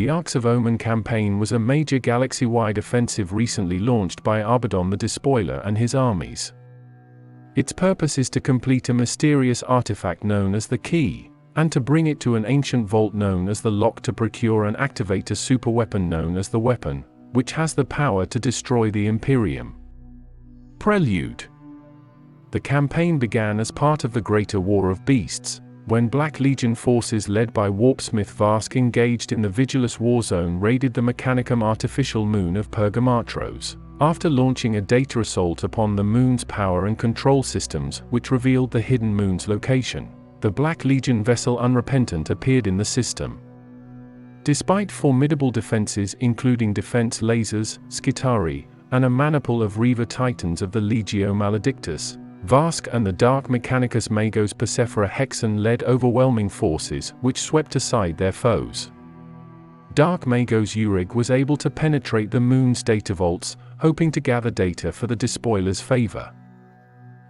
The Arks of Omen Campaign was a major galaxy-wide offensive recently launched by Abaddon the Despoiler and his armies. Its purpose is to complete a mysterious artifact known as the Key, and to bring it to an ancient vault known as the Lock to procure and activate a superweapon known as the Weapon, which has the power to destroy the Imperium. Prelude. The campaign began as part of the Greater War of Beasts, when Black Legion forces led by warpsmith Vask engaged in the Vigilus war zone raided the Mechanicum artificial moon of Pergamatros, after launching a data assault upon the moon's power and control systems which revealed the hidden moon's location. The Black Legion vessel Unrepentant appeared in the system. Despite formidable defenses including defense lasers, Skitari, and a maniple of Reaver Titans of the Legio Maledictus, Vask and the Dark Mechanicus Magos Persephora Hexen led overwhelming forces which swept aside their foes. Dark Magos Urig was able to penetrate the moon's data vaults, hoping to gather data for the Despoiler's favor.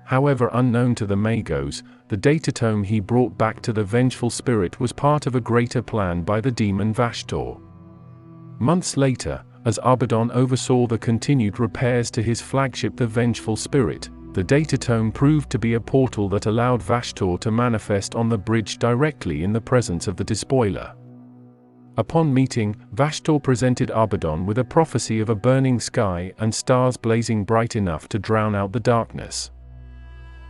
However, unknown to the Magos, the data tome he brought back to the Vengeful Spirit was part of a greater plan by the demon Vashtorr. Months later, as Abaddon oversaw the continued repairs to his flagship the Vengeful Spirit, the data tome proved to be a portal that allowed Vashtorr to manifest on the bridge directly in the presence of the Despoiler. Upon meeting, Vashtorr presented Abaddon with a prophecy of a burning sky and stars blazing bright enough to drown out the darkness.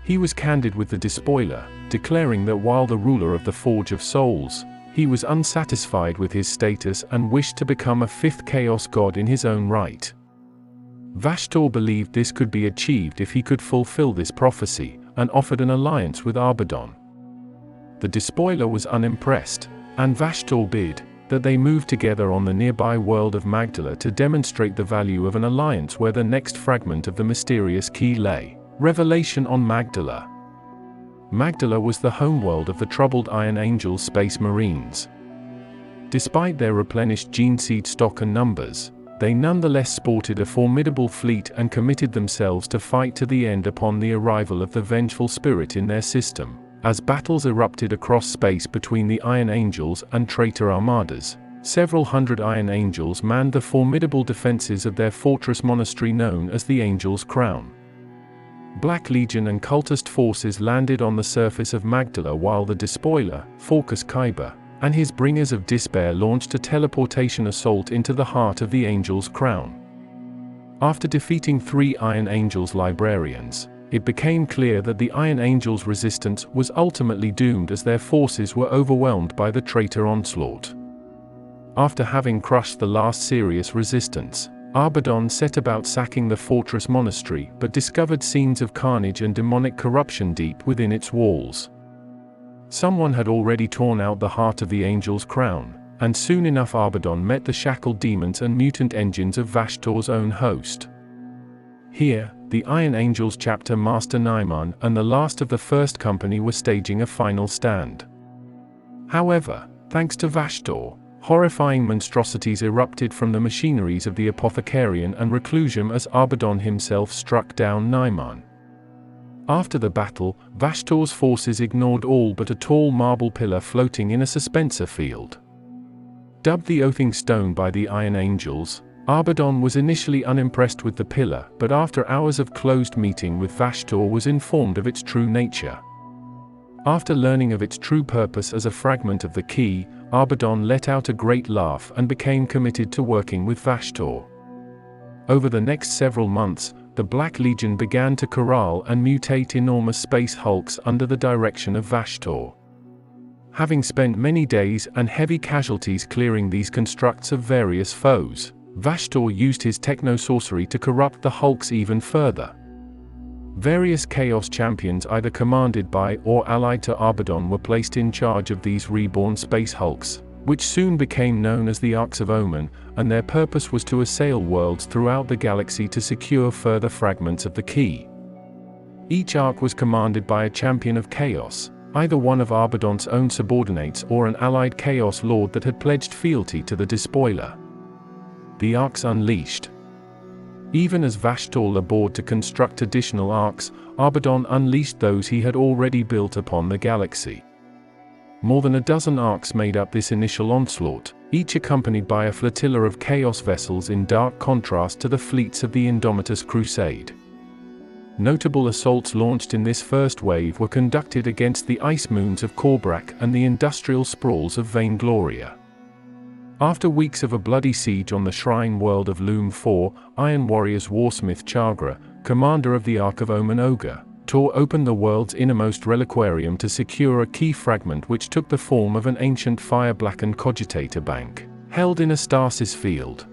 He was candid with the Despoiler, declaring that while the ruler of the Forge of Souls, he was unsatisfied with his status and wished to become a fifth Chaos God in his own right. Vashtorr believed this could be achieved if he could fulfill this prophecy, and offered an alliance with Abaddon. The Despoiler was unimpressed, and Vashtorr bid that they move together on the nearby world of Magdala to demonstrate the value of an alliance where the next fragment of the mysterious key lay. Revelation on Magdala. Magdala was the homeworld of the troubled Iron Angel Space Marines. Despite their replenished gene seed stock and numbers, they nonetheless sported a formidable fleet and committed themselves to fight to the end upon the arrival of the Vengeful Spirit in their system. As battles erupted across space between the Iron Angels and traitor armadas, several hundred Iron Angels manned the formidable defenses of their fortress monastery known as the Angel's Crown. Black Legion and cultist forces landed on the surface of Magdala while the Despoiler, Forcus Kyber, and his Bringers of Despair launched a teleportation assault into the heart of the Angel's Crown. After defeating 3 Iron Angels librarians, it became clear that the Iron Angels' resistance was ultimately doomed as their forces were overwhelmed by the traitor onslaught. After having crushed the last serious resistance, Abaddon set about sacking the fortress monastery but discovered scenes of carnage and demonic corruption deep within its walls. Someone had already torn out the heart of the Angel's Crown, and soon enough Abaddon met the shackled demons and mutant engines of Vashtorr's own host. Here, the Iron Angels chapter Master Naiman and the last of the First Company were staging a final stand. However, thanks to Vashtorr, horrifying monstrosities erupted from the machineries of the Apothecarian and Reclusium as Abaddon himself struck down Naiman. After the battle, Vashtorr's forces ignored all but a tall marble pillar floating in a suspensor field. Dubbed the Oathing Stone by the Iron Angels, Abaddon was initially unimpressed with the pillar, but after hours of closed meeting with Vashtorr was informed of its true nature. After learning of its true purpose as a fragment of the key, Abaddon let out a great laugh and became committed to working with Vashtorr. Over the next several months, the Black Legion began to corral and mutate enormous space hulks under the direction of Vashtorr. Having spent many days and heavy casualties clearing these constructs of various foes, Vashtorr used his techno-sorcery to corrupt the hulks even further. Various Chaos champions either commanded by or allied to Abaddon were placed in charge of these reborn space hulks, which soon became known as the Arks of Omen, and their purpose was to assail worlds throughout the galaxy to secure further fragments of the key. Each Ark was commanded by a champion of Chaos, either one of Abaddon's own subordinates or an allied Chaos Lord that had pledged fealty to the Despoiler. The Arks unleashed. Even as Vashtorr labored to construct additional Arks, Abaddon unleashed those he had already built upon the galaxy. More than a dozen Arks made up this initial onslaught, each accompanied by a flotilla of Chaos vessels in dark contrast to the fleets of the Indomitus Crusade. Notable assaults launched in this first wave were conducted against the ice moons of Korbrak and the industrial sprawls of Vaingloria. After weeks of a bloody siege on the shrine world of Loom 4, Iron Warrior's warsmith Chagra, commander of the Ark of Omen Ogre, tore open the world's innermost reliquarium to secure a key fragment which took the form of an ancient fire-blackened cogitator bank, held in a stasis field.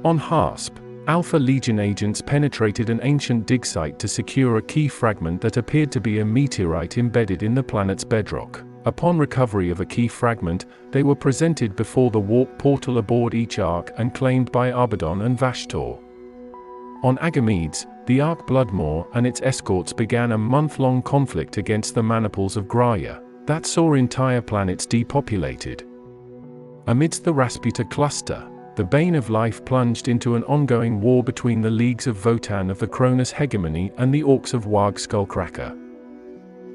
On Hasp, Alpha Legion agents penetrated an ancient dig site to secure a key fragment that appeared to be a meteorite embedded in the planet's bedrock. Upon recovery of a key fragment, they were presented before the warp portal aboard each Ark and claimed by Abaddon and Vashtorr. On Agamedes, the Ark Bloodmaw and its escorts began a month-long conflict against the maniples of Graia, that saw entire planets depopulated. Amidst the Rasputa cluster, the Bane of Life plunged into an ongoing war between the leagues of Votan of the Cronus Hegemony and the Orks of Warg Skullcracker.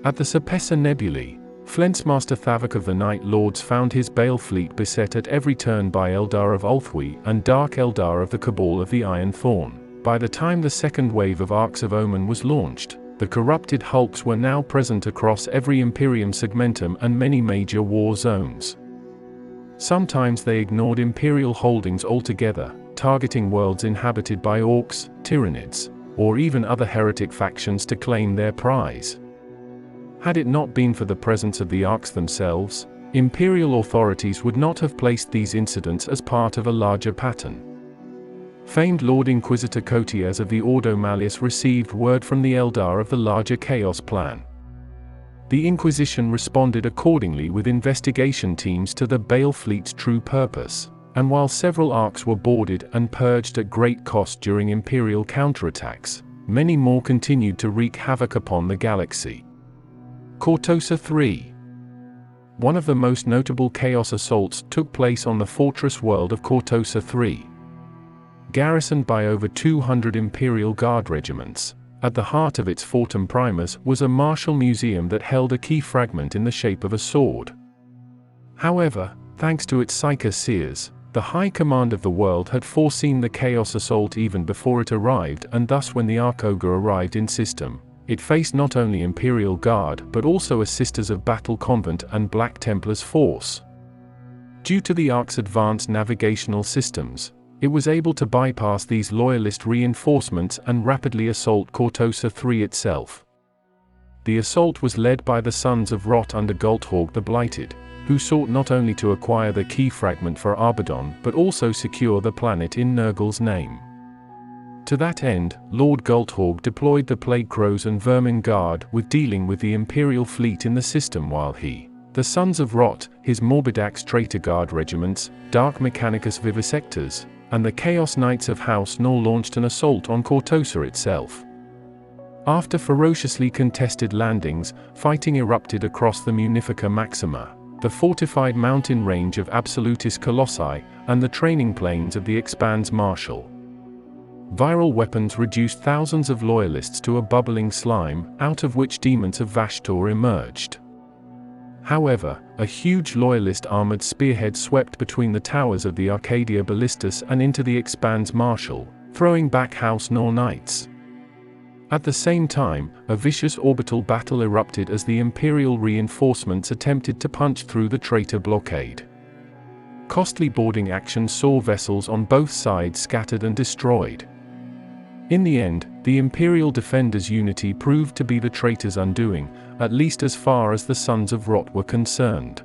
At the Serpessa Nebulae, Flensmaster Thavok of the Night Lords found his Bale fleet beset at every turn by Eldar of Ulthwi and Dark Eldar of the Cabal of the Iron Thorn. By the time the second wave of Arks of Omen was launched, the corrupted hulks were now present across every Imperium segmentum and many major war zones. Sometimes they ignored Imperial holdings altogether, targeting worlds inhabited by Orks, Tyranids, or even other heretic factions to claim their prize. Had it not been for the presence of the Arks themselves, Imperial authorities would not have placed these incidents as part of a larger pattern. Famed Lord Inquisitor Cotias of the Ordo Malleus received word from the Eldar of the larger Chaos plan. The Inquisition responded accordingly with investigation teams to the Bale fleet's true purpose, and while several Arks were boarded and purged at great cost during Imperial counterattacks, many more continued to wreak havoc upon the galaxy. Cortosa III. One of the most notable Chaos assaults took place on the fortress world of Cortosa III. Garrisoned by over 200 Imperial Guard regiments, at the heart of its Fortum Primus was a martial museum that held a key fragment in the shape of a sword. However, thanks to its Psyker Seers, the High Command of the world had foreseen the Chaos assault even before it arrived, and thus when the Ark Ogre arrived in system, it faced not only Imperial Guard but also a Sisters of Battle Convent and Black Templars force. Due to the Ark's advanced navigational systems, it was able to bypass these loyalist reinforcements and rapidly assault Cortosa III itself. The assault was led by the Sons of Rot under Gulthorg the Blighted, who sought not only to acquire the key fragment for Abaddon but also secure the planet in Nurgle's name. To that end, Lord Gulthorg deployed the Plague Crows and Vermin Guard with dealing with the Imperial fleet in the system, while he, the Sons of Rot, his Morbidax Traitor Guard regiments, Dark Mechanicus Vivisectors, and the Chaos Knights of House Nor launched an assault on Cortosa itself. After ferociously contested landings, fighting erupted across the Munifica Maxima, the fortified mountain range of Absolutis Colossi, and the training plains of the Expanse Marshal. Viral weapons reduced thousands of loyalists to a bubbling slime, out of which demons of Vashtorr emerged. However, a huge loyalist armored spearhead swept between the towers of the Arcadia Ballistus and into the Expanse Marshal, throwing back House Nor Knights. At the same time, a vicious orbital battle erupted as the Imperial reinforcements attempted to punch through the traitor blockade. Costly boarding actions saw vessels on both sides scattered and destroyed. In the end, the Imperial Defenders' unity proved to be the traitors' undoing, at least as far as the Sons of Rot were concerned.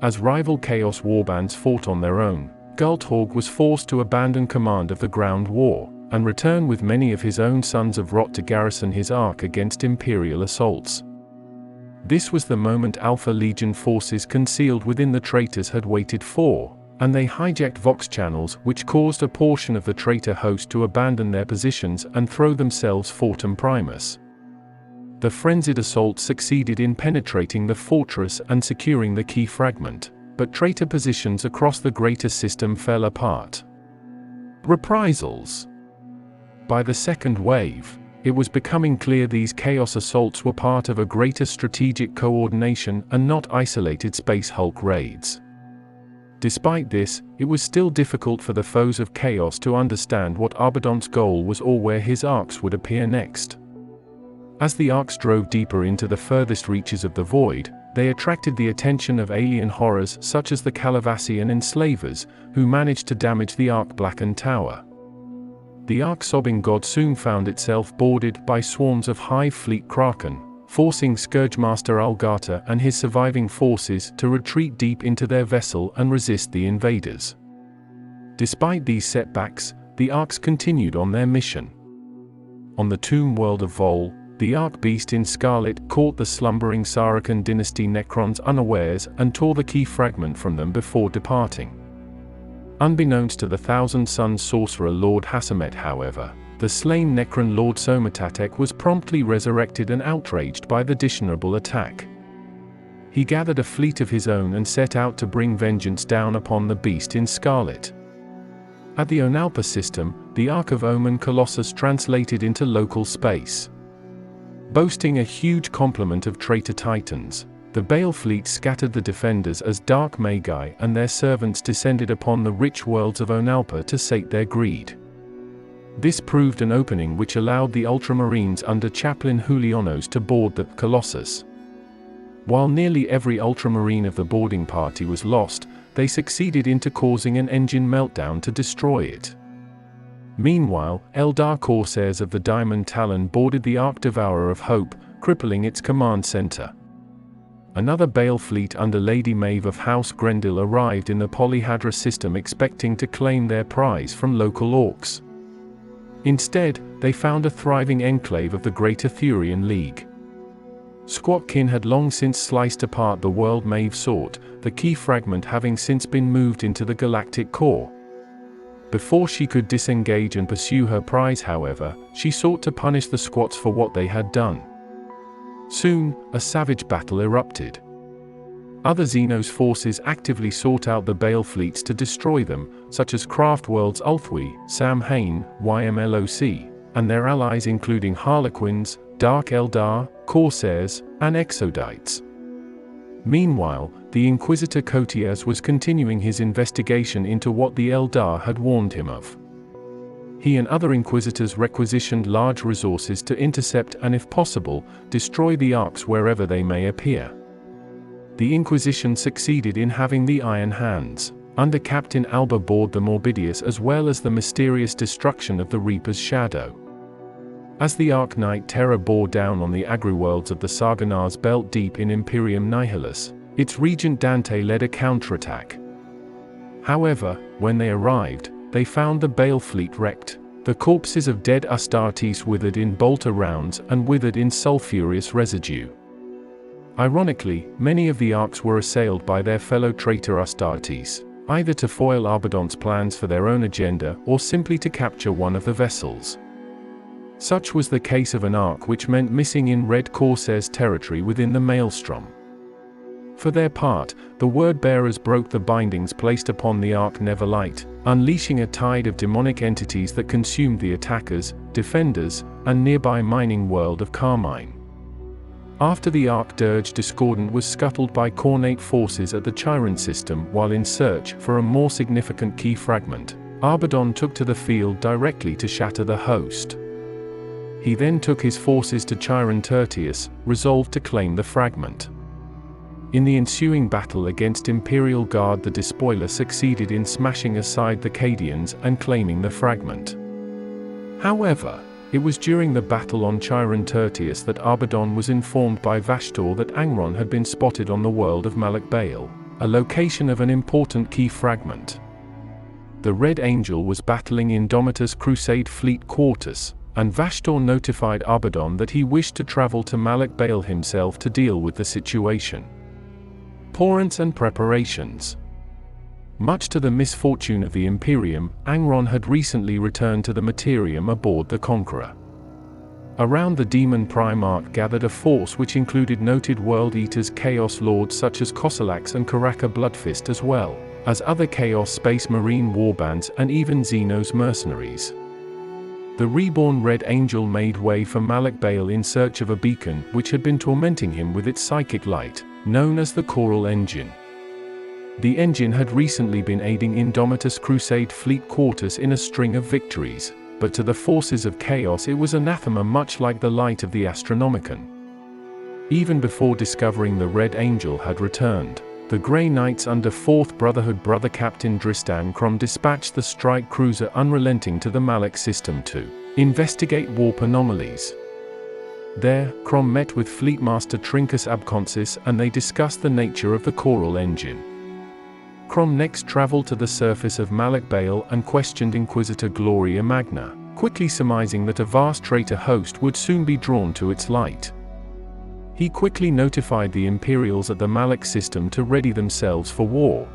As rival Chaos warbands fought on their own, Gulthorg was forced to abandon command of the ground war, and return with many of his own Sons of Rot to garrison his Ark against Imperial assaults. This was the moment Alpha Legion forces concealed within the traitors had waited for, and they hijacked Vox channels, which caused a portion of the traitor host to abandon their positions and throw themselves Fortum Primus. The frenzied assault succeeded in penetrating the fortress and securing the key fragment, but traitor positions across the greater system fell apart. Reprisals. By the second wave, it was becoming clear these Chaos assaults were part of a greater strategic coordination and not isolated Space Hulk raids. Despite this, it was still difficult for the foes of chaos to understand what Abaddon's goal was or where his arks would appear next. As the arks drove deeper into the furthest reaches of the void, they attracted the attention of alien horrors such as the Calavassian enslavers, who managed to damage the arc-blackened tower. The ark-sobbing god soon found itself boarded by swarms of Hive Fleet Kraken, forcing Scourgemaster Algata and his surviving forces to retreat deep into their vessel and resist the invaders. Despite these setbacks, the arks continued on their mission. On the tomb world of Vol, the Ark-Beast in Scarlet caught the slumbering Saracen dynasty Necrons unawares and tore the key fragment from them before departing. Unbeknownst to the Thousand Suns sorcerer Lord Hassamet, however, the slain Necron Lord Somatatek was promptly resurrected and outraged by the dishonorable attack. He gathered a fleet of his own and set out to bring vengeance down upon the Beast in Scarlet. At the Onalpa system, the Ark of Omen Colossus translated into local space. Boasting a huge complement of traitor titans, the Bale fleet scattered the defenders as Dark Magi and their servants descended upon the rich worlds of Onalpa to sate their greed. This proved an opening which allowed the Ultramarines under Chaplain Julianos to board the Colossus. While nearly every Ultramarine of the boarding party was lost, they succeeded into causing an engine meltdown to destroy it. Meanwhile, Eldar Corsairs of the Diamond Talon boarded the Ark Devourer of Hope, crippling its command center. Another Bale fleet under Lady Maeve of House Grendel arrived in the Polyhedra system expecting to claim their prize from local Orks. Instead, they found a thriving enclave of the Great Arthurian League. Squatkin had long since sliced apart the world Maeve sought, the key fragment having since been moved into the galactic core. Before she could disengage and pursue her prize, however, she sought to punish the Squats for what they had done. Soon, a savage battle erupted. Other Xenos forces actively sought out the Bale fleets to destroy them, such as Craftworld's Ulthwi, Samhain, YMLOC, and their allies including Harlequins, Dark Eldar, Corsairs, and Exodites. Meanwhile, the Inquisitor Cotias was continuing his investigation into what the Eldar had warned him of. He and other Inquisitors requisitioned large resources to intercept and, if possible, destroy the Arks wherever they may appear. The Inquisition succeeded in having the Iron Hands, under Captain Alba board the Morbidius, as well as the mysterious destruction of the Reaper's shadow. As the Ark Knight Terror bore down on the agri-worlds of the Sargonar's belt deep in Imperium Nihilus, its regent Dante led a counterattack. However, when they arrived, they found the Bale fleet wrecked, the corpses of dead Astartes withered in bolter rounds and withered in sulfurous residue. Ironically, many of the Arks were assailed by their fellow traitor Astartes, either to foil Abaddon's plans for their own agenda or simply to capture one of the vessels. Such was the case of an Ark which meant missing in Red Corsair's territory within the Maelstrom. For their part, the Word-Bearers broke the bindings placed upon the Ark Neverlight, unleashing a tide of demonic entities that consumed the attackers, defenders, and nearby mining world of Carmine. After the Ark Dirge Discordant was scuttled by Cornate forces at the Chiron system while in search for a more significant key fragment, Abaddon took to the field directly to shatter the host. He then took his forces to Chiron Tertius, resolved to claim the fragment. In the ensuing battle against Imperial Guard, the Despoiler succeeded in smashing aside the Cadians and claiming the fragment. However, it was during the battle on Chiron Tertius that Abaddon was informed by Vashtorr that Angron had been spotted on the world of Malik Bale, a location of an important key fragment. The Red Angel was battling Indomitus Crusade fleet quarters, and Vashtorr notified Abaddon that he wished to travel to Malik Bale himself to deal with the situation. Porents and preparations. Much to the misfortune of the Imperium, Angron had recently returned to the Materium aboard the Conqueror. Around the Demon Primarch gathered a force which included noted World Eaters Chaos Lords such as Kosalax and Karaka Bloodfist, as well as other Chaos Space Marine warbands and even Xenos mercenaries. The reborn Red Angel made way for Malik Bale in search of a beacon which had been tormenting him with its psychic light, known as the Choral Engine. The engine had recently been aiding Indomitus Crusade fleet quarters in a string of victories, but to the forces of chaos it was anathema, much like the light of the Astronomicon. Even before discovering the Red Angel had returned, the Grey Knights under 4th Brotherhood Brother Captain Dristan Krom dispatched the strike cruiser Unrelenting to the Malik system to investigate warp anomalies. There, Krom met with Fleetmaster Trincus Abconsis and they discussed the nature of the Choral engine. Krom next traveled to the surface of Malik Bale and questioned Inquisitor Gloria Magna, quickly surmising that a vast traitor host would soon be drawn to its light. He quickly notified the Imperials at the Malik system to ready themselves for war.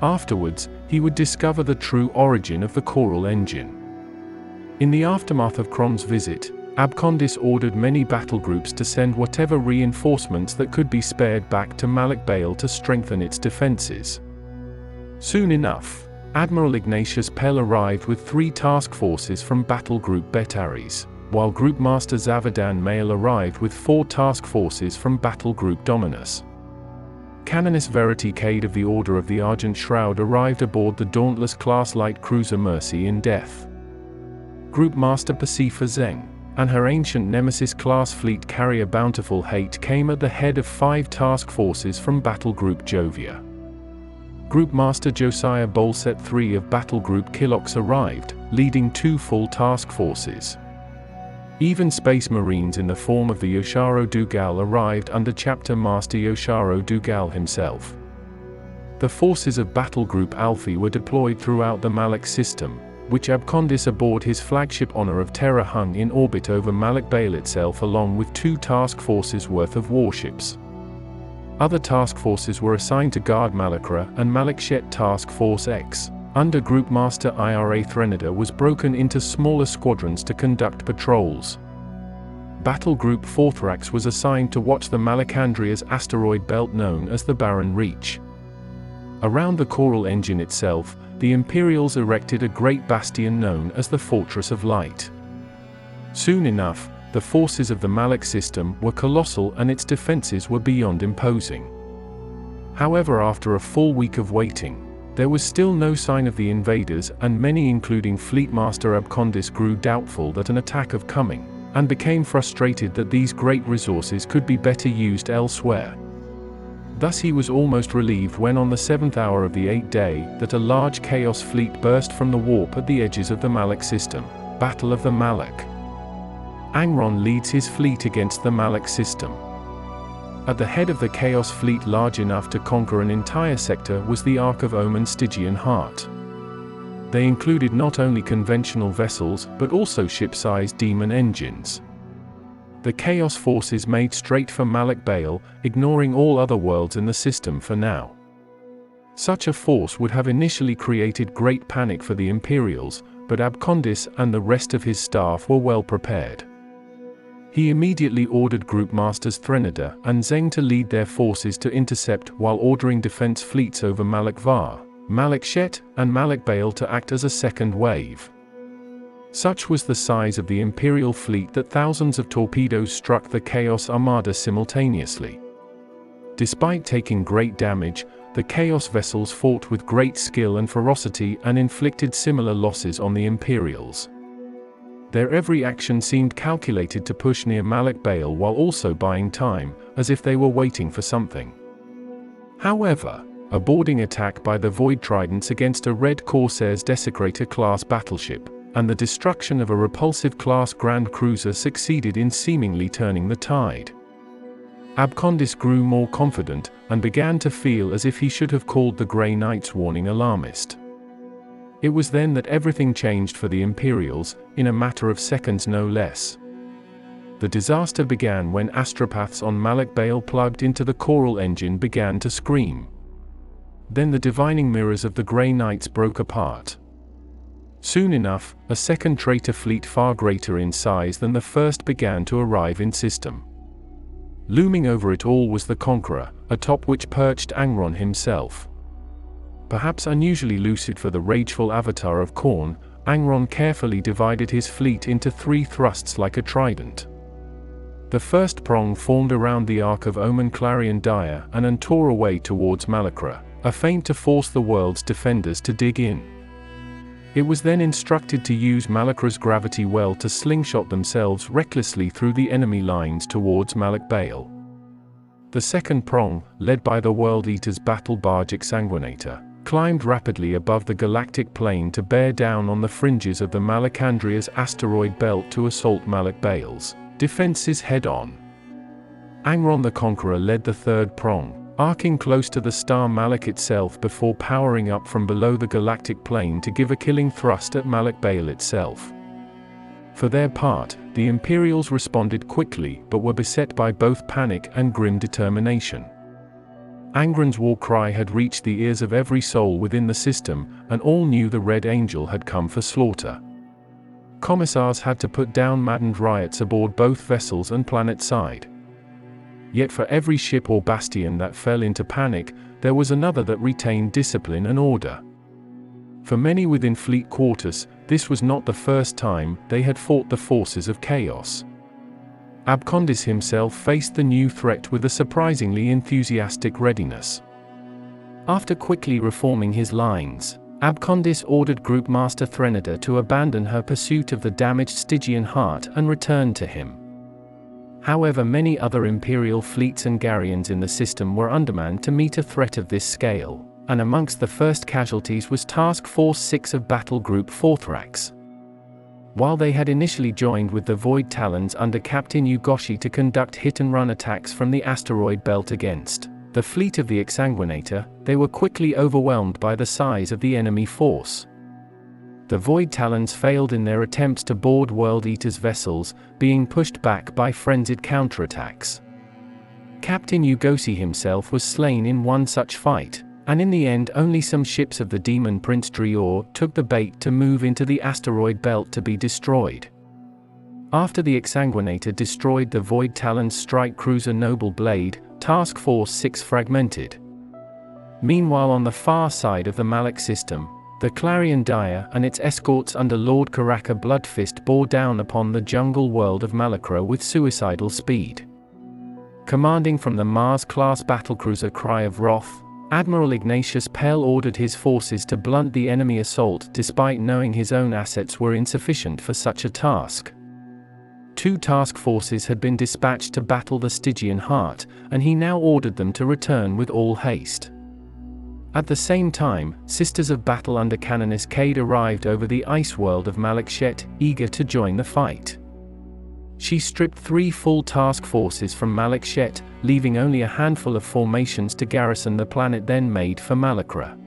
Afterwards, he would discover the true origin of the Choral engine. In the aftermath of Krom's visit, Abcondis ordered many battle groups to send whatever reinforcements that could be spared back to Malik Bale to strengthen its defenses. Soon enough, Admiral Ignatius Pell arrived with 3 task forces from Battle Group Betaris, while Group Master Zavadan Mail arrived with 4 task forces from Battle Group Dominus. Canonis Verity Cade of the Order of the Argent Shroud arrived aboard the Dauntless-class light cruiser Mercy in Death. Group Master Pacifa Zeng and her ancient Nemesis-class fleet carrier Bountiful Hate came at the head of 5 task forces from Battle Group Jovia. Group Master Josiah Bolset III of Battle Group Kilox arrived, leading 2 full task forces. Even Space Marines in the form of the Yosharo Dugal arrived under Chapter Master Yosharo Dugal himself. The forces of Battle Group Alfie were deployed throughout the Malik system, which Abcondis aboard his flagship Honor of Terror hung in orbit over Malik Bale itself along with 2 task forces worth of warships. Other task forces were assigned to guard Malakra, and Malikshet Task Force X, under Group Master Ira Threnada, was broken into smaller squadrons to conduct patrols. Battle Group Forthrax was assigned to watch the Malacandria's asteroid belt known as the Barren Reach. Around the Choral engine itself, the Imperials erected a great bastion known as the Fortress of Light. Soon enough, the forces of the Malik system were colossal and its defenses were beyond imposing. However, after a full week of waiting, there was still no sign of the invaders, and many, including Fleetmaster Abcondis, grew doubtful that an attack of coming, and became frustrated that these great resources could be better used elsewhere. Thus he was almost relieved when on the 7th hour of the 8th day that a large Chaos fleet burst from the warp at the edges of the Malik system. Battle of the Malik. Angron leads his fleet against the Malik system. At the head of the Chaos fleet large enough to conquer an entire sector was the Ark of Omen Stygian Heart. They included not only conventional vessels but also ship-sized demon engines. The Chaos forces made straight for Malik Bale, ignoring all other worlds in the system for now. Such a force would have initially created great panic for the Imperials, but Abcondis and the rest of his staff were well prepared. He immediately ordered Group Masters Threnada and Zeng to lead their forces to intercept, while ordering defense fleets over Malik Var, Malikshet, and Malik Bale to act as a second wave. Such was the size of the Imperial fleet that thousands of torpedoes struck the Chaos Armada simultaneously. Despite taking great damage, the Chaos vessels fought with great skill and ferocity and inflicted similar losses on the Imperials. Their every action seemed calculated to push near Malik Bale while also buying time, as if they were waiting for something. However, a boarding attack by the Void Tridents against a Red Corsair's Desecrator-class battleship, and the destruction of a Repulsive-class Grand Cruiser succeeded in seemingly turning the tide. Abcondis grew more confident, and began to feel as if he should have called the Grey Knights warning alarmist. It was then that everything changed for the Imperials, in a matter of seconds no less. The disaster began when astropaths on Malik Bale plugged into the Choral engine began to scream. Then the divining mirrors of the Grey Knights broke apart. Soon enough, a second traitor fleet far greater in size than the first began to arrive in system. Looming over it all was the Conqueror, atop which perched Angron himself. Perhaps unusually lucid for the rageful avatar of Khorne, Angron carefully divided his fleet into 3 thrusts like a trident. The first prong formed around the Ark of Omen Clarion Dire and tore away towards Malakra, a feint to force the world's defenders to dig in. It was then instructed to use Malachra's gravity well to slingshot themselves recklessly through the enemy lines towards Malik Bale. The second prong, led by the World Eater's battle barge Exsanguinator, climbed rapidly above the galactic plane to bear down on the fringes of the Malacandria's asteroid belt to assault Malik Bale's defenses head-on. Angron the Conqueror led the third prong, arcing close to the star Malik itself before powering up from below the galactic plane to give a killing thrust at Malik Bale itself. For their part, the Imperials responded quickly but were beset by both panic and grim determination. Angron's war cry had reached the ears of every soul within the system, and all knew the Red Angel had come for slaughter. Commissars had to put down maddened riots aboard both vessels and planet side. Yet for every ship or bastion that fell into panic, there was another that retained discipline and order. For many within fleet quarters, this was not the first time they had fought the forces of chaos. Abcondis himself faced the new threat with a surprisingly enthusiastic readiness. After quickly reforming his lines, Abcondis ordered Group Master Threnada to abandon her pursuit of the damaged Stygian heart and return to him. However, many other Imperial fleets and galleons in the system were undermanned to meet a threat of this scale, and amongst the first casualties was Task Force 6 of Battle Group Forthrax. While they had initially joined with the Void Talons under Captain Ugoshi to conduct hit-and-run attacks from the asteroid belt against the fleet of the Exsanguinator, they were quickly overwhelmed by the size of the enemy force. The Void Talons failed in their attempts to board World Eater's vessels, being pushed back by frenzied counterattacks. Captain Ugoshi himself was slain in one such fight, and in the end only some ships of the Demon Prince Drior took the bait to move into the asteroid belt to be destroyed. After the Exsanguinator destroyed the Void Talon's strike cruiser Noble Blade, Task Force 6 fragmented. Meanwhile, on the far side of the Malik system, the Clarion Dire and its escorts under Lord Karaka Bloodfist bore down upon the jungle world of Malachra with suicidal speed. Commanding from the Mars-class battlecruiser Cry of Wrath, Admiral Ignatius Pell ordered his forces to blunt the enemy assault despite knowing his own assets were insufficient for such a task. 2 task forces had been dispatched to battle the Stygian heart, and he now ordered them to return with all haste. At the same time, Sisters of Battle under Canonis Cade arrived over the ice world of Malak-Shet, eager to join the fight. She stripped 3 full task forces from Malak-Shet, leaving only a handful of formations to garrison the planet then made for Malachra.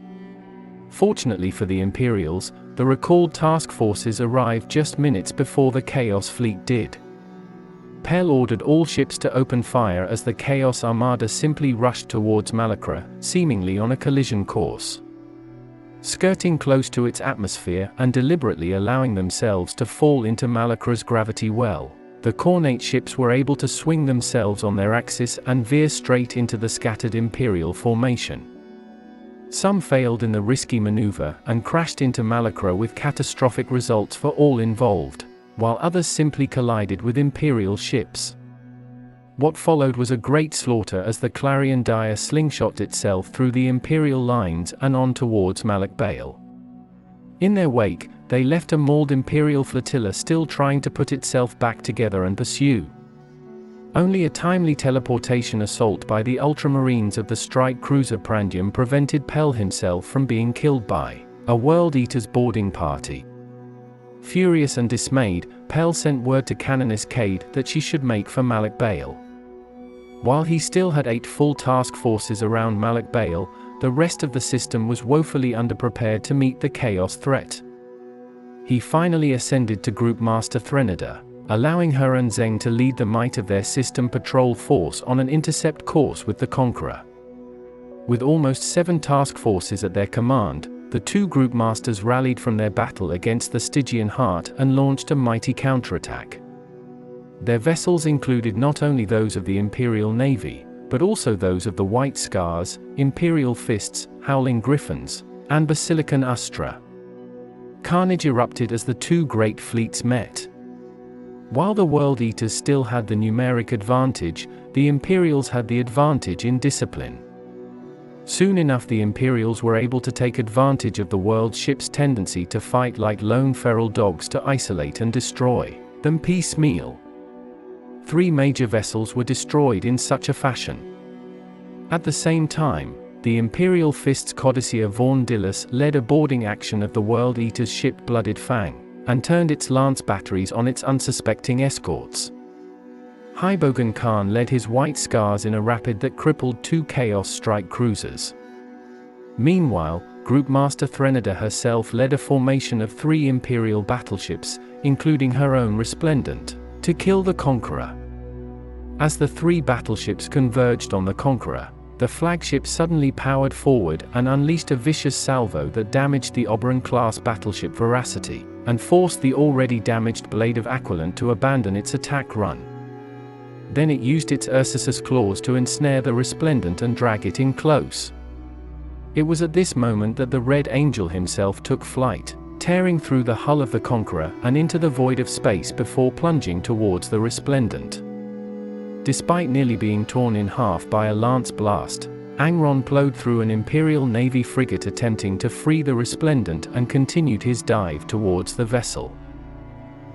Fortunately for the Imperials, the recalled task forces arrived just minutes before the Chaos Fleet did. Pell ordered all ships to open fire as the Chaos Armada simply rushed towards Malachra, seemingly on a collision course. Skirting close to its atmosphere and deliberately allowing themselves to fall into Malachra's gravity well, the Cornate ships were able to swing themselves on their axis and veer straight into the scattered Imperial formation. Some failed in the risky maneuver and crashed into Malachra with catastrophic results for all involved, while others simply collided with Imperial ships. What followed was a great slaughter as the Clarion Dire slingshot itself through the Imperial lines and on towards Malik Bale. In their wake, they left a mauled Imperial flotilla still trying to put itself back together and pursue. Only a timely teleportation assault by the Ultramarines of the strike cruiser Prandium prevented Pell himself from being killed by a World Eater's boarding party. Furious and dismayed, Pell sent word to Canonis Cade that she should make for Malik Bale. While he still had 8 full task forces around Malik Bale, the rest of the system was woefully underprepared to meet the chaos threat. He finally ascended to Group Master Threnada, allowing her and Zeng to lead the might of their system patrol force on an intercept course with the Conqueror. With almost 7 task forces at their command, the 2 group masters rallied from their battle against the Stygian heart and launched a mighty counterattack. Their vessels included not only those of the Imperial Navy, but also those of the White Scars, Imperial Fists, Howling Griffins, and Basilican Ustra. Carnage erupted as the 2 great fleets met. While the World Eaters still had the numeric advantage, the Imperials had the advantage in discipline. Soon enough the Imperials were able to take advantage of the world's ships' tendency to fight like lone feral dogs, to isolate and destroy them piecemeal. 3 major vessels were destroyed in such a fashion. At the same time, the Imperial Fist's Codicea Vaughan Dillis led a boarding action of the World Eater's ship Blooded Fang, and turned its lance batteries on its unsuspecting escorts. Hybogan Khan led his White Scars in a rapid that crippled 2 Chaos Strike cruisers. Meanwhile, Group Master Threnada herself led a formation of 3 Imperial battleships, including her own Resplendent, to kill the Conqueror. As the 3 battleships converged on the Conqueror, the flagship suddenly powered forward and unleashed a vicious salvo that damaged the Oberon-class battleship Veracity, and forced the already damaged Blade of Aquilant to abandon its attack run. Then it used its Ursus's claws to ensnare the Resplendent and drag it in close. It was at this moment that the Red Angel himself took flight, tearing through the hull of the Conqueror and into the void of space before plunging towards the Resplendent. Despite nearly being torn in half by a lance blast, Angron plowed through an Imperial Navy frigate attempting to free the Resplendent and continued his dive towards the vessel.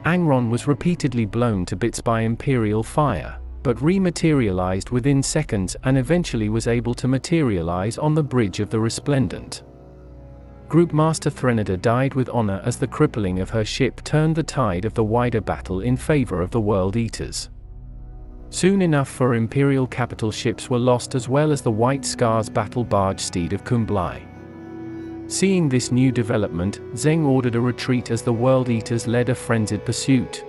Angron was repeatedly blown to bits by Imperial fire, but rematerialized within seconds and eventually was able to materialize on the bridge of the Resplendent. Group Master Threnada died with honor as the crippling of her ship turned the tide of the wider battle in favor of the World Eaters. Soon enough 4 Imperial capital ships were lost, as well as the White Scars battle barge Steed of Kumblai. Seeing this new development, Zeng ordered a retreat as the World Eaters led a frenzied pursuit.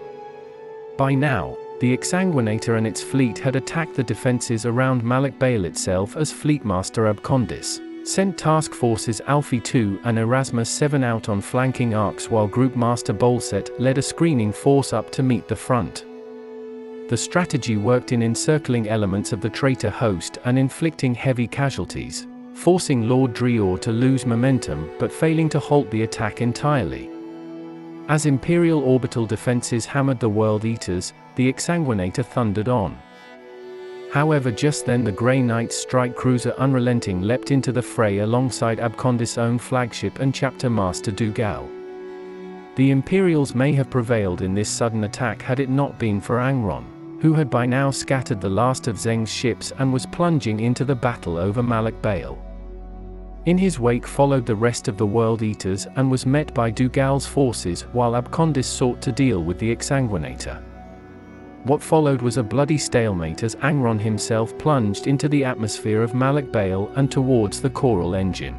By now, the Exsanguinator and its fleet had attacked the defenses around Malik Bale itself, as Fleetmaster Abcondis sent Task Forces Alfie II and Erasmus VII out on flanking arcs, while Group Master Bolset led a screening force up to meet the front. The strategy worked in encircling elements of the traitor host and inflicting heavy casualties, forcing Lord Drior to lose momentum but failing to halt the attack entirely. As Imperial orbital defenses hammered the World Eaters, the Exsanguinator thundered on. However, just then the Grey Knight's strike cruiser Unrelenting leapt into the fray alongside Abcondis' own flagship and Chapter Master Dougal. The Imperials may have prevailed in this sudden attack had it not been for Angron, who had by now scattered the last of Zeng's ships and was plunging into the battle over Malik Bale. In his wake followed the rest of the World Eaters and was met by Dougal's forces, while Abcondis sought to deal with the Exsanguinator. What followed was a bloody stalemate as Angron himself plunged into the atmosphere of Malik Bale and towards the Coral Engine.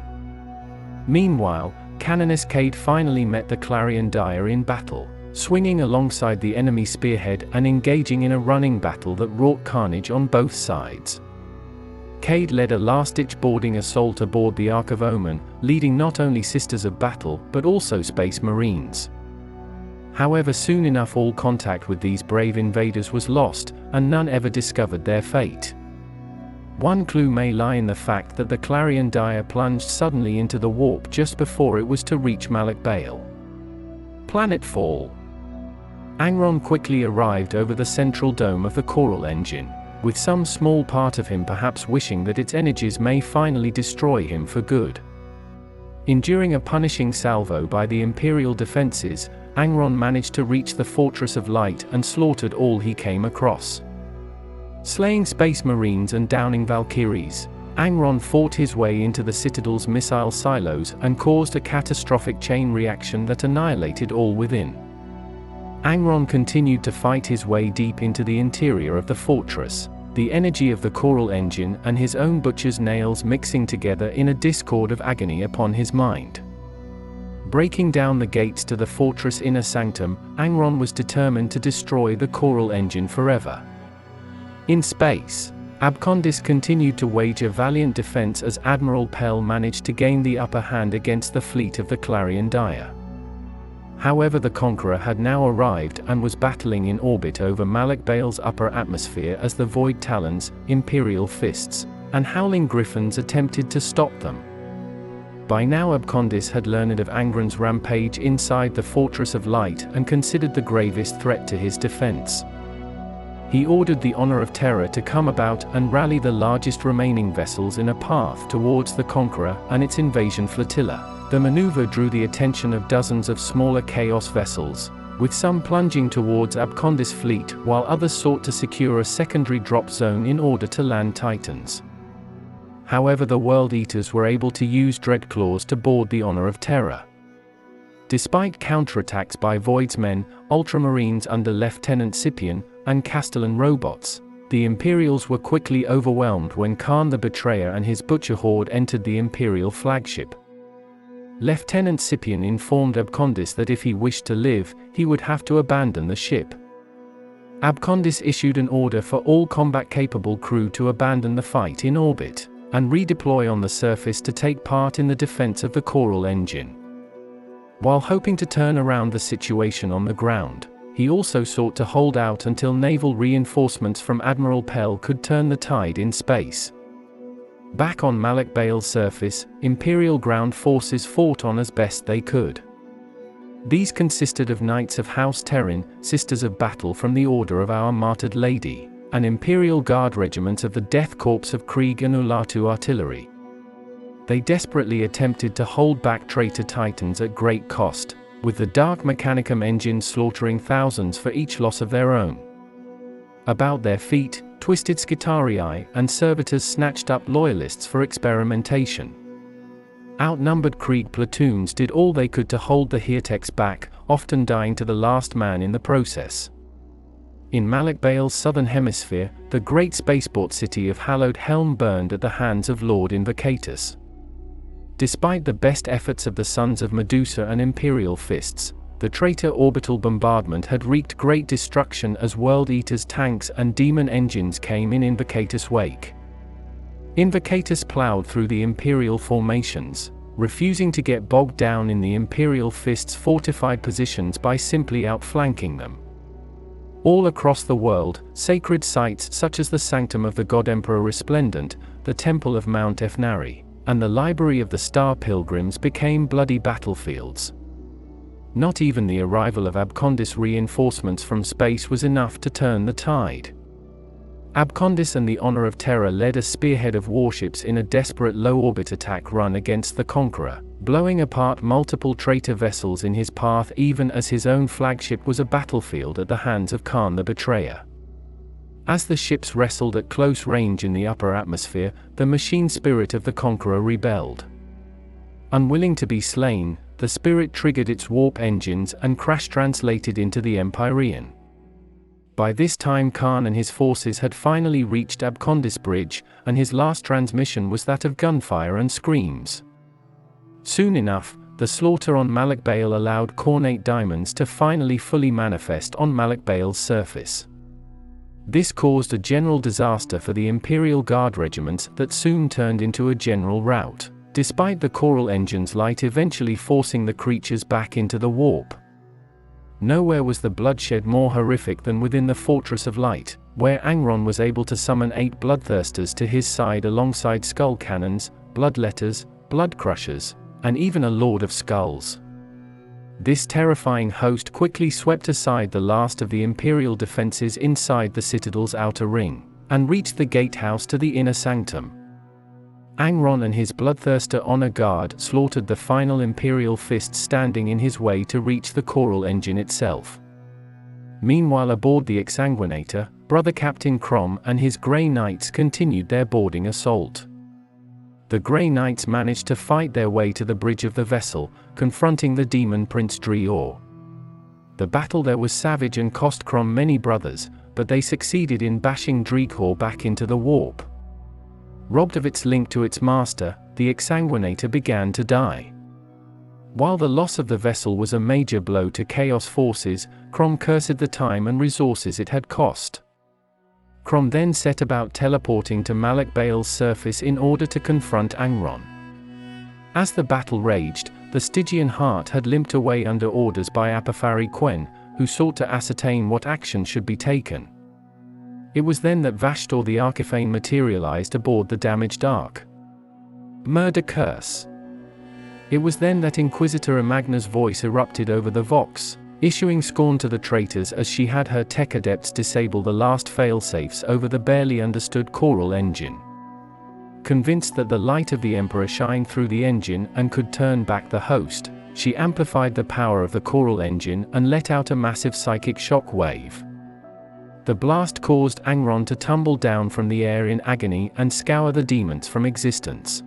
Meanwhile, Canoness Cade finally met the Clarion Dire in battle, swinging alongside the enemy spearhead and engaging in a running battle that wrought carnage on both sides. Cade led a last-ditch boarding assault aboard the Ark of Omen, leading not only Sisters of Battle but also Space Marines. However, soon enough all contact with these brave invaders was lost, and none ever discovered their fate. One clue may lie in the fact that the Clarion Dire plunged suddenly into the warp just before it was to reach Malik Bale. Planetfall. Angron quickly arrived over the central dome of the Coral Engine, with some small part of him perhaps wishing that its energies may finally destroy him for good. Enduring a punishing salvo by the Imperial defenses, Angron managed to reach the Fortress of Light and slaughtered all he came across. Slaying Space Marines and downing Valkyries, Angron fought his way into the Citadel's missile silos and caused a catastrophic chain reaction that annihilated all within. Angron continued to fight his way deep into the interior of the fortress, the energy of the Coral Engine and his own butcher's nails mixing together in a discord of agony upon his mind. Breaking down the gates to the fortress inner sanctum, Angron was determined to destroy the Coral Engine forever. In space, Abcondis continued to wage a valiant defense as Admiral Pell managed to gain the upper hand against the fleet of the Clarion Dire. However, the Conqueror had now arrived and was battling in orbit over Malik Bale's upper atmosphere as the Void Talons, Imperial Fists, and Howling Griffins attempted to stop them. By now Abcondis had learned of Angron's rampage inside the Fortress of Light and considered the gravest threat to his defense. He ordered the Honor of Terror to come about and rally the largest remaining vessels in a path towards the Conqueror and its invasion flotilla. The maneuver drew the attention of dozens of smaller Chaos vessels, with some plunging towards Abcondis' fleet while others sought to secure a secondary drop zone in order to land Titans. However, the World Eaters were able to use Dreadclaws to board the Honor of Terror. Despite counterattacks by Void's men, Ultramarines under Lieutenant Scipion, and Castellan robots, the Imperials were quickly overwhelmed when Khan the Betrayer and his Butcher Horde entered the Imperial flagship. Lieutenant Scipion informed Abcondis that if he wished to live, he would have to abandon the ship. Abcondis issued an order for all combat-capable crew to abandon the fight in orbit, and redeploy on the surface to take part in the defense of the Coral engine. While hoping to turn around the situation on the ground, he also sought to hold out until naval reinforcements from Admiral Pell could turn the tide in space. Back on Malik Bale's surface, Imperial ground forces fought on as best they could. These consisted of Knights of House Terran, Sisters of Battle from the Order of Our Martyred Lady, and Imperial Guard regiments of the Death Corps of Krieg and Ulatu Artillery. They desperately attempted to hold back traitor Titans at great cost, with the Dark Mechanicum engines slaughtering thousands for each loss of their own. About their feet, Twisted Skitarii and Servitors snatched up loyalists for experimentation. Outnumbered Krieg platoons did all they could to hold the Heertex back, often dying to the last man in the process. In Malik Bale's southern hemisphere, the great spaceport city of Hallowed Helm burned at the hands of Lord Invocatus. Despite the best efforts of the Sons of Medusa and Imperial Fists, the traitor orbital bombardment had wreaked great destruction as World Eaters' tanks and demon engines came in Invocatus' wake. Invocatus plowed through the Imperial formations, refusing to get bogged down in the Imperial Fists' fortified positions by simply outflanking them. All across the world, sacred sites such as the Sanctum of the God Emperor Resplendent, the Temple of Mount Efnari, and the Library of the Star Pilgrims became bloody battlefields. Not even the arrival of Abcondis reinforcements from space was enough to turn the tide. Abcondis and the Honor of Terror led a spearhead of warships in a desperate low-orbit attack run against the Conqueror, blowing apart multiple traitor vessels in his path even as his own flagship was a battlefield at the hands of Khan the Betrayer. As the ships wrestled at close range in the upper atmosphere, the machine spirit of the Conqueror rebelled. Unwilling to be slain, the spirit triggered its warp engines and crash-translated into the Empyrean. By this time Khan and his forces had finally reached Abcondis Bridge, and his last transmission was that of gunfire and screams. Soon enough, the slaughter on Malik Bale allowed Cornate Diamonds to finally fully manifest on Malik Bale's surface. This caused a general disaster for the Imperial Guard regiments that soon turned into a general rout, despite the Coral engine's light eventually forcing the creatures back into the warp. Nowhere was the bloodshed more horrific than within the Fortress of Light, where Angron was able to summon 8 bloodthirsters to his side alongside skull cannons, bloodletters, blood crushers, and even a Lord of Skulls. This terrifying host quickly swept aside the last of the Imperial defenses inside the Citadel's outer ring, and reached the gatehouse to the inner sanctum. Angron and his bloodthirster honor guard slaughtered the final Imperial fist standing in his way to reach the Coral engine itself. Meanwhile, aboard the Exsanguinator, Brother Captain Crom and his Grey Knights continued their boarding assault. The Grey Knights managed to fight their way to the bridge of the vessel, confronting the demon Prince Drior. The battle there was savage and cost Crom many brothers, but they succeeded in bashing Dreeghor back into the warp. Robbed of its link to its master, the Exsanguinator began to die. While the loss of the vessel was a major blow to Chaos forces, Crom cursed the time and resources it had cost. Crom then set about teleporting to Malik Bale's surface in order to confront Angron. As the battle raged, the Stygian heart had limped away under orders by Apophari Quen, who sought to ascertain what action should be taken. It was then that Vashtorr the Archiphane materialized aboard the damaged Ark. Murder curse. It was then that Inquisitor Amagna's voice erupted over the Vox, issuing scorn to the traitors as she had her tech adepts disable the last failsafes over the barely understood choral engine. Convinced that the light of the Emperor shined through the engine and could turn back the host, she amplified the power of the choral engine and let out a massive psychic shock wave. The blast caused Angron to tumble down from the air in agony and scour the demons from existence.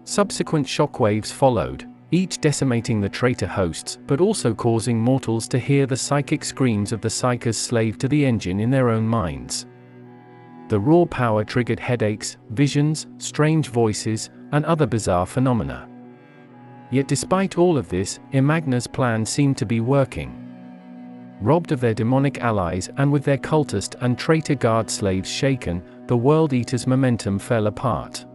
Subsequent shockwaves followed, each decimating the traitor hosts but also causing mortals to hear the psychic screams of the psychers slave to the engine in their own minds. The raw power triggered headaches, visions, strange voices, and other bizarre phenomena. Yet despite all of this, Imagna's plan seemed to be working. Robbed of their demonic allies and with their cultist and traitor guard slaves shaken, the World Eater's momentum fell apart.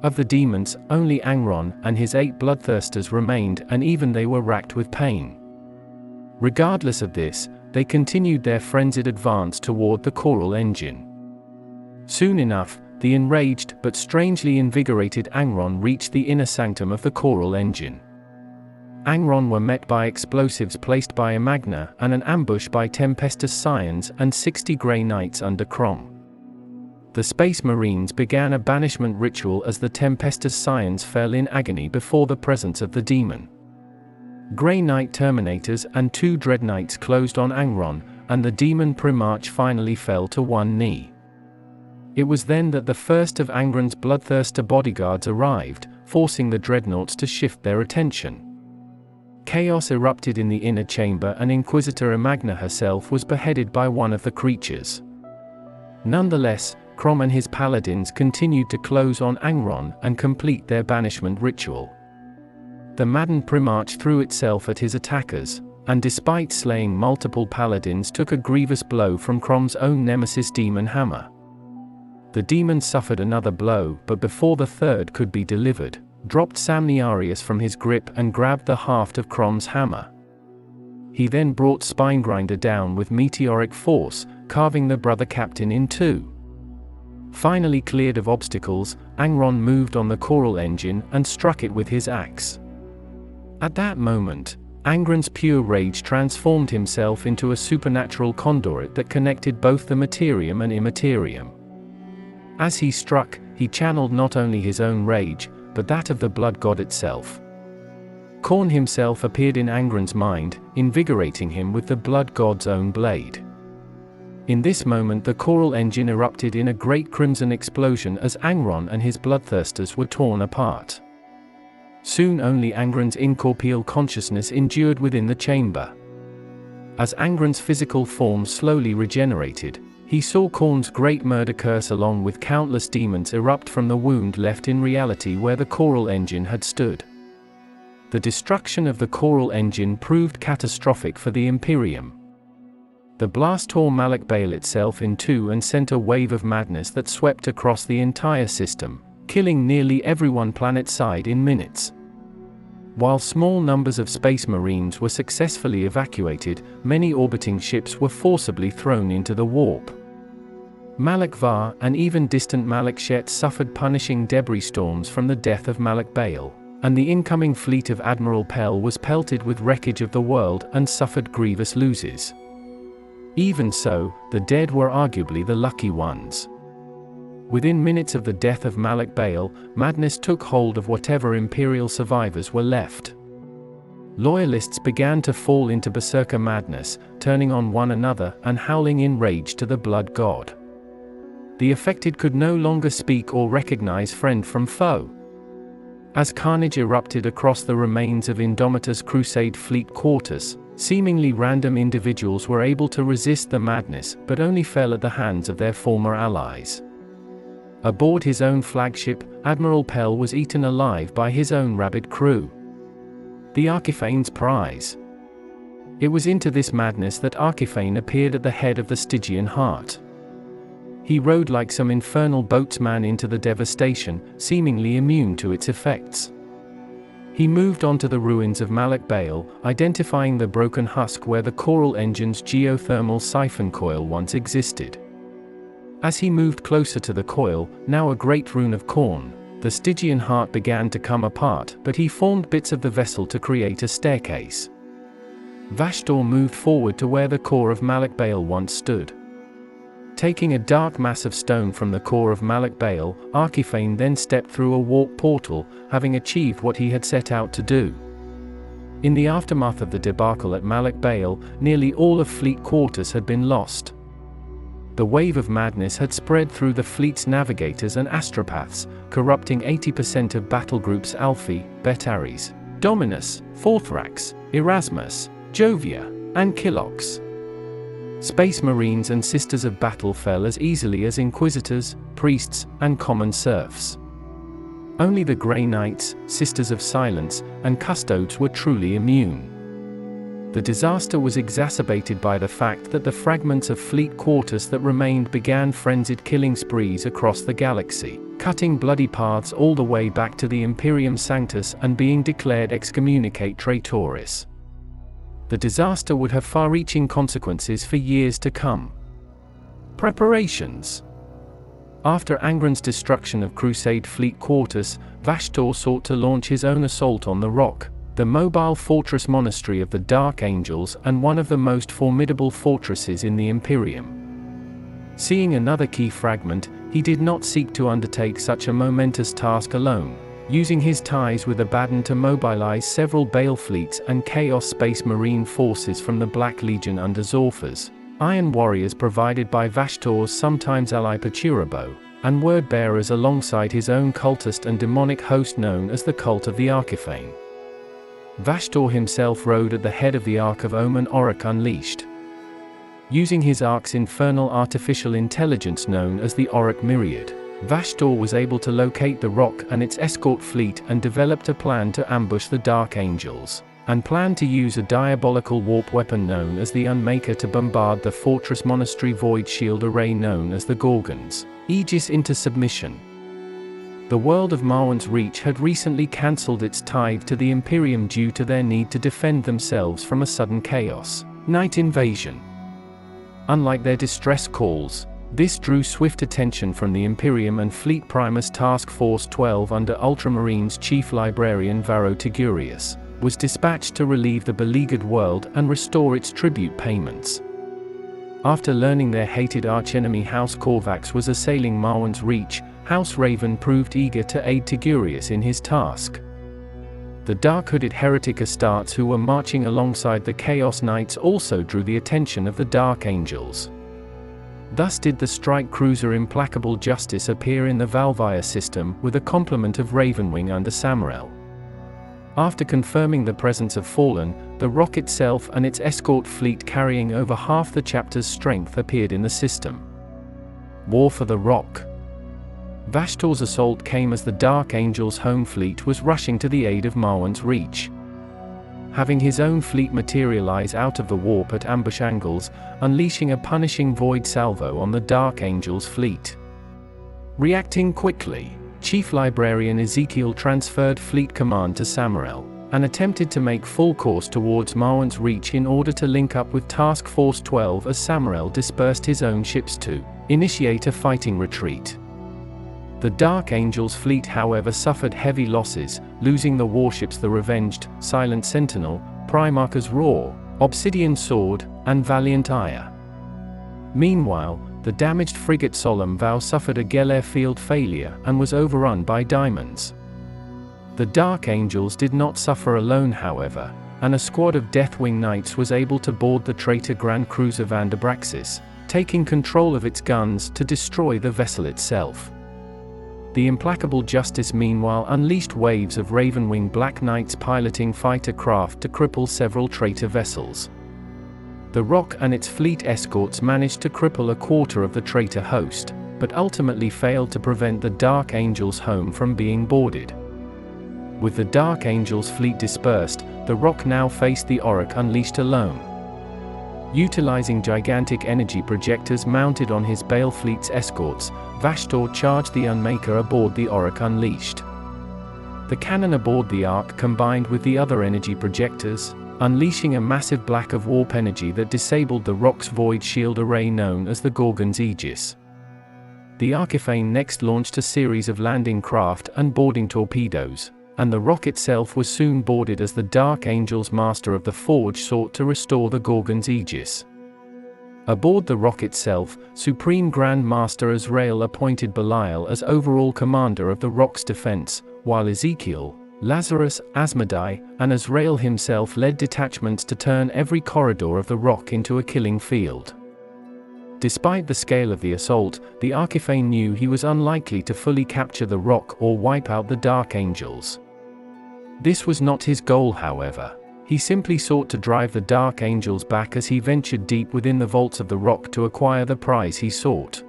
Of the demons, only Angron and his 8 bloodthirsters remained, and even they were racked with pain. Regardless of this, they continued their frenzied advance toward the choral engine. Soon enough, the enraged but strangely invigorated Angron reached the inner sanctum of the choral engine. Angron were met by explosives placed by Imagna and an ambush by Tempestus Scions and 60 Grey Knights under Crom. The Space Marines began a banishment ritual as the Tempestus Scions fell in agony before the presence of the demon. Grey Knight Terminators and 2 Dread Knights closed on Angron, and the demon Primarch finally fell to one knee. It was then that the first of Angron's bloodthirster bodyguards arrived, forcing the dreadnoughts to shift their attention. Chaos erupted in the inner chamber and Inquisitor Imagna herself was beheaded by one of the creatures. Nonetheless, Crom and his paladins continued to close on Angron and complete their banishment ritual. The maddened Primarch threw itself at his attackers, and despite slaying multiple paladins took a grievous blow from Crom's own nemesis Demon Hammer. The demon suffered another blow, but before the third could be delivered, dropped Samniarius from his grip and grabbed the haft of Crom's hammer. He then brought Spinegrinder down with meteoric force, carving the brother captain in two. Finally cleared of obstacles, Angron moved on the choral engine and struck it with his axe. At that moment, Angron's pure rage transformed himself into a supernatural conduit that connected both the Materium and Immaterium. As he struck, he channeled not only his own rage, but that of the blood god itself. Khorne himself appeared in Angron's mind, invigorating him with the blood god's own blade. In this moment the choral engine erupted in a great crimson explosion as Angron and his bloodthirsters were torn apart. Soon only Angron's incorporeal consciousness endured within the chamber. As Angron's physical form slowly regenerated, he saw Khorne's great murder curse along with countless demons erupt from the wound left in reality where the choral engine had stood. The destruction of the choral engine proved catastrophic for the Imperium. The blast tore Malik Bale itself in two and sent a wave of madness that swept across the entire system, killing nearly everyone planet-side in minutes. While small numbers of Space Marines were successfully evacuated, many orbiting ships were forcibly thrown into the warp. Malik Var and even distant Malik Shet suffered punishing debris storms from the death of Malik Bale, and the incoming fleet of Admiral Pell was pelted with wreckage of the world and suffered grievous losses. Even so, the dead were arguably the lucky ones. Within minutes of the death of Malik Bale, madness took hold of whatever Imperial survivors were left. Loyalists began to fall into berserker madness, turning on one another and howling in rage to the blood god. The affected could no longer speak or recognize friend from foe. As carnage erupted across the remains of Indomitus' crusade fleet quarters, seemingly random individuals were able to resist the madness but only fell at the hands of their former allies. Aboard his own flagship, Admiral Pell was eaten alive by his own rabid crew. The Archiphane's prize. It was into this madness that Archiphane appeared at the head of the Stygian heart. He rode like some infernal boatsman into the devastation, seemingly immune to its effects. He moved onto the ruins of Malik Bale, identifying the broken husk where the choral engine's geothermal siphon coil once existed. As he moved closer to the coil, now a great rune of Khorne, the Stygian heart began to come apart, but he formed bits of the vessel to create a staircase. Vashtorr moved forward to where the core of Malik Bale once stood. Taking a dark mass of stone from the core of Malik Bale, Archifane then stepped through a warp portal, having achieved what he had set out to do. In the aftermath of the debacle at Malik Bale, nearly all of Fleet Quartus had been lost. The wave of madness had spread through the fleet's navigators and astropaths, corrupting 80% of battle groups Alphi, Betares, Dominus, Forthrax, Erasmus, Jovia, and Kilox. Space Marines and Sisters of Battle fell as easily as Inquisitors, Priests, and common serfs. Only the Grey Knights, Sisters of Silence, and Custodes were truly immune. The disaster was exacerbated by the fact that the fragments of Fleet Quartus that remained began frenzied killing sprees across the galaxy, cutting bloody paths all the way back to the Imperium Sanctus and being declared excommunicate traitoris. The disaster would have far-reaching consequences for years to come. Preparations. After Angron's destruction of Crusade Fleet Quartus, Vashtorr sought to launch his own assault on the Rock, the mobile fortress monastery of the Dark Angels and one of the most formidable fortresses in the Imperium. Seeing another key fragment, he did not seek to undertake such a momentous task alone, using his ties with Abaddon to mobilize several Bale fleets and Chaos Space Marine forces from the Black Legion under Zorphas, Iron Warriors provided by Vashtorr's sometimes ally Perturabo, and word-bearers alongside his own cultist and demonic host known as the Cult of the Archifane. Vashtorr himself rode at the head of the Ark of Omen Orok Unleashed. Using his Ark's infernal artificial intelligence known as the Orok Myriad, Vashtorr was able to locate the Rock and its escort fleet and developed a plan to ambush the Dark Angels, and planned to use a diabolical warp weapon known as the Unmaker to bombard the Fortress Monastery Void Shield Array known as the Gorgon's Aegis into submission. The world of Marwan's Reach had recently cancelled its tithe to the Imperium due to their need to defend themselves from a sudden Chaos Knight invasion. Unlike their distress calls, this drew swift attention from the Imperium, and Fleet Primus Task Force 12 under Ultramarines Chief Librarian Varro Tigurius was dispatched to relieve the beleaguered world and restore its tribute payments. After learning their hated archenemy House Corvax was assailing Marwan's Reach, House Raven proved eager to aid Tigurius in his task. The dark-hooded heretic Astartes who were marching alongside the Chaos Knights also drew the attention of the Dark Angels. Thus did the strike cruiser Implacable Justice appear in the Valvire system with a complement of Ravenwing under Samael. After confirming the presence of Fallen, the Rock itself and its escort fleet carrying over half the chapter's strength appeared in the system. War for the Rock. Vashtorr's assault came as the Dark Angels' home fleet was rushing to the aid of Marwan's Reach. Having his own fleet materialize out of the warp at ambush angles, unleashing a punishing void salvo on the Dark Angels' fleet. Reacting quickly, Chief Librarian Ezekiel transferred fleet command to Samael, and attempted to make full course towards Marwan's Reach in order to link up with Task Force 12 as Samael dispersed his own ships to initiate a fighting retreat. The Dark Angels' fleet however suffered heavy losses, losing the warships the Revenged, Silent Sentinel, Primarch's Roar, Obsidian Sword, and Valiant Ire. Meanwhile, the damaged frigate Solemn Vow suffered a Geller field failure and was overrun by diamonds. The Dark Angels did not suffer alone however, and a squad of Deathwing Knights was able to board the traitor Grand Cruiser Vanderbraxis, taking control of its guns to destroy the vessel itself. The Implacable Justice meanwhile unleashed waves of Ravenwing Black Knights piloting fighter craft to cripple several traitor vessels. The Rock and its fleet escorts managed to cripple a quarter of the traitor host, but ultimately failed to prevent the Dark Angels' home from being boarded. With the Dark Angels' fleet dispersed, the Rock now faced the Orok Unleashed alone. Utilizing gigantic energy projectors mounted on his Bale fleet's escorts, Vashtorr charged the Unmaker aboard the Orok Unleashed. The cannon aboard the Ark combined with the other energy projectors, unleashing a massive black of warp energy that disabled the Rock's void shield array known as the Gorgon's Aegis. The Archifane next launched a series of landing craft and boarding torpedoes, and the rock itself was soon boarded as the Dark Angel's master of the Forge sought to restore the Gorgon's aegis. Aboard the rock itself, Supreme Grand Master Azrael appointed Belial as overall commander of the rock's defense, while Ezekiel, Lazarus, Asmodai, and Azrael himself led detachments to turn every corridor of the rock into a killing field. Despite the scale of the assault, the Archifane knew he was unlikely to fully capture the rock or wipe out the Dark Angels. This was not his goal, however. He simply sought to drive the Dark Angels back as he ventured deep within the vaults of the rock to acquire the prize he sought.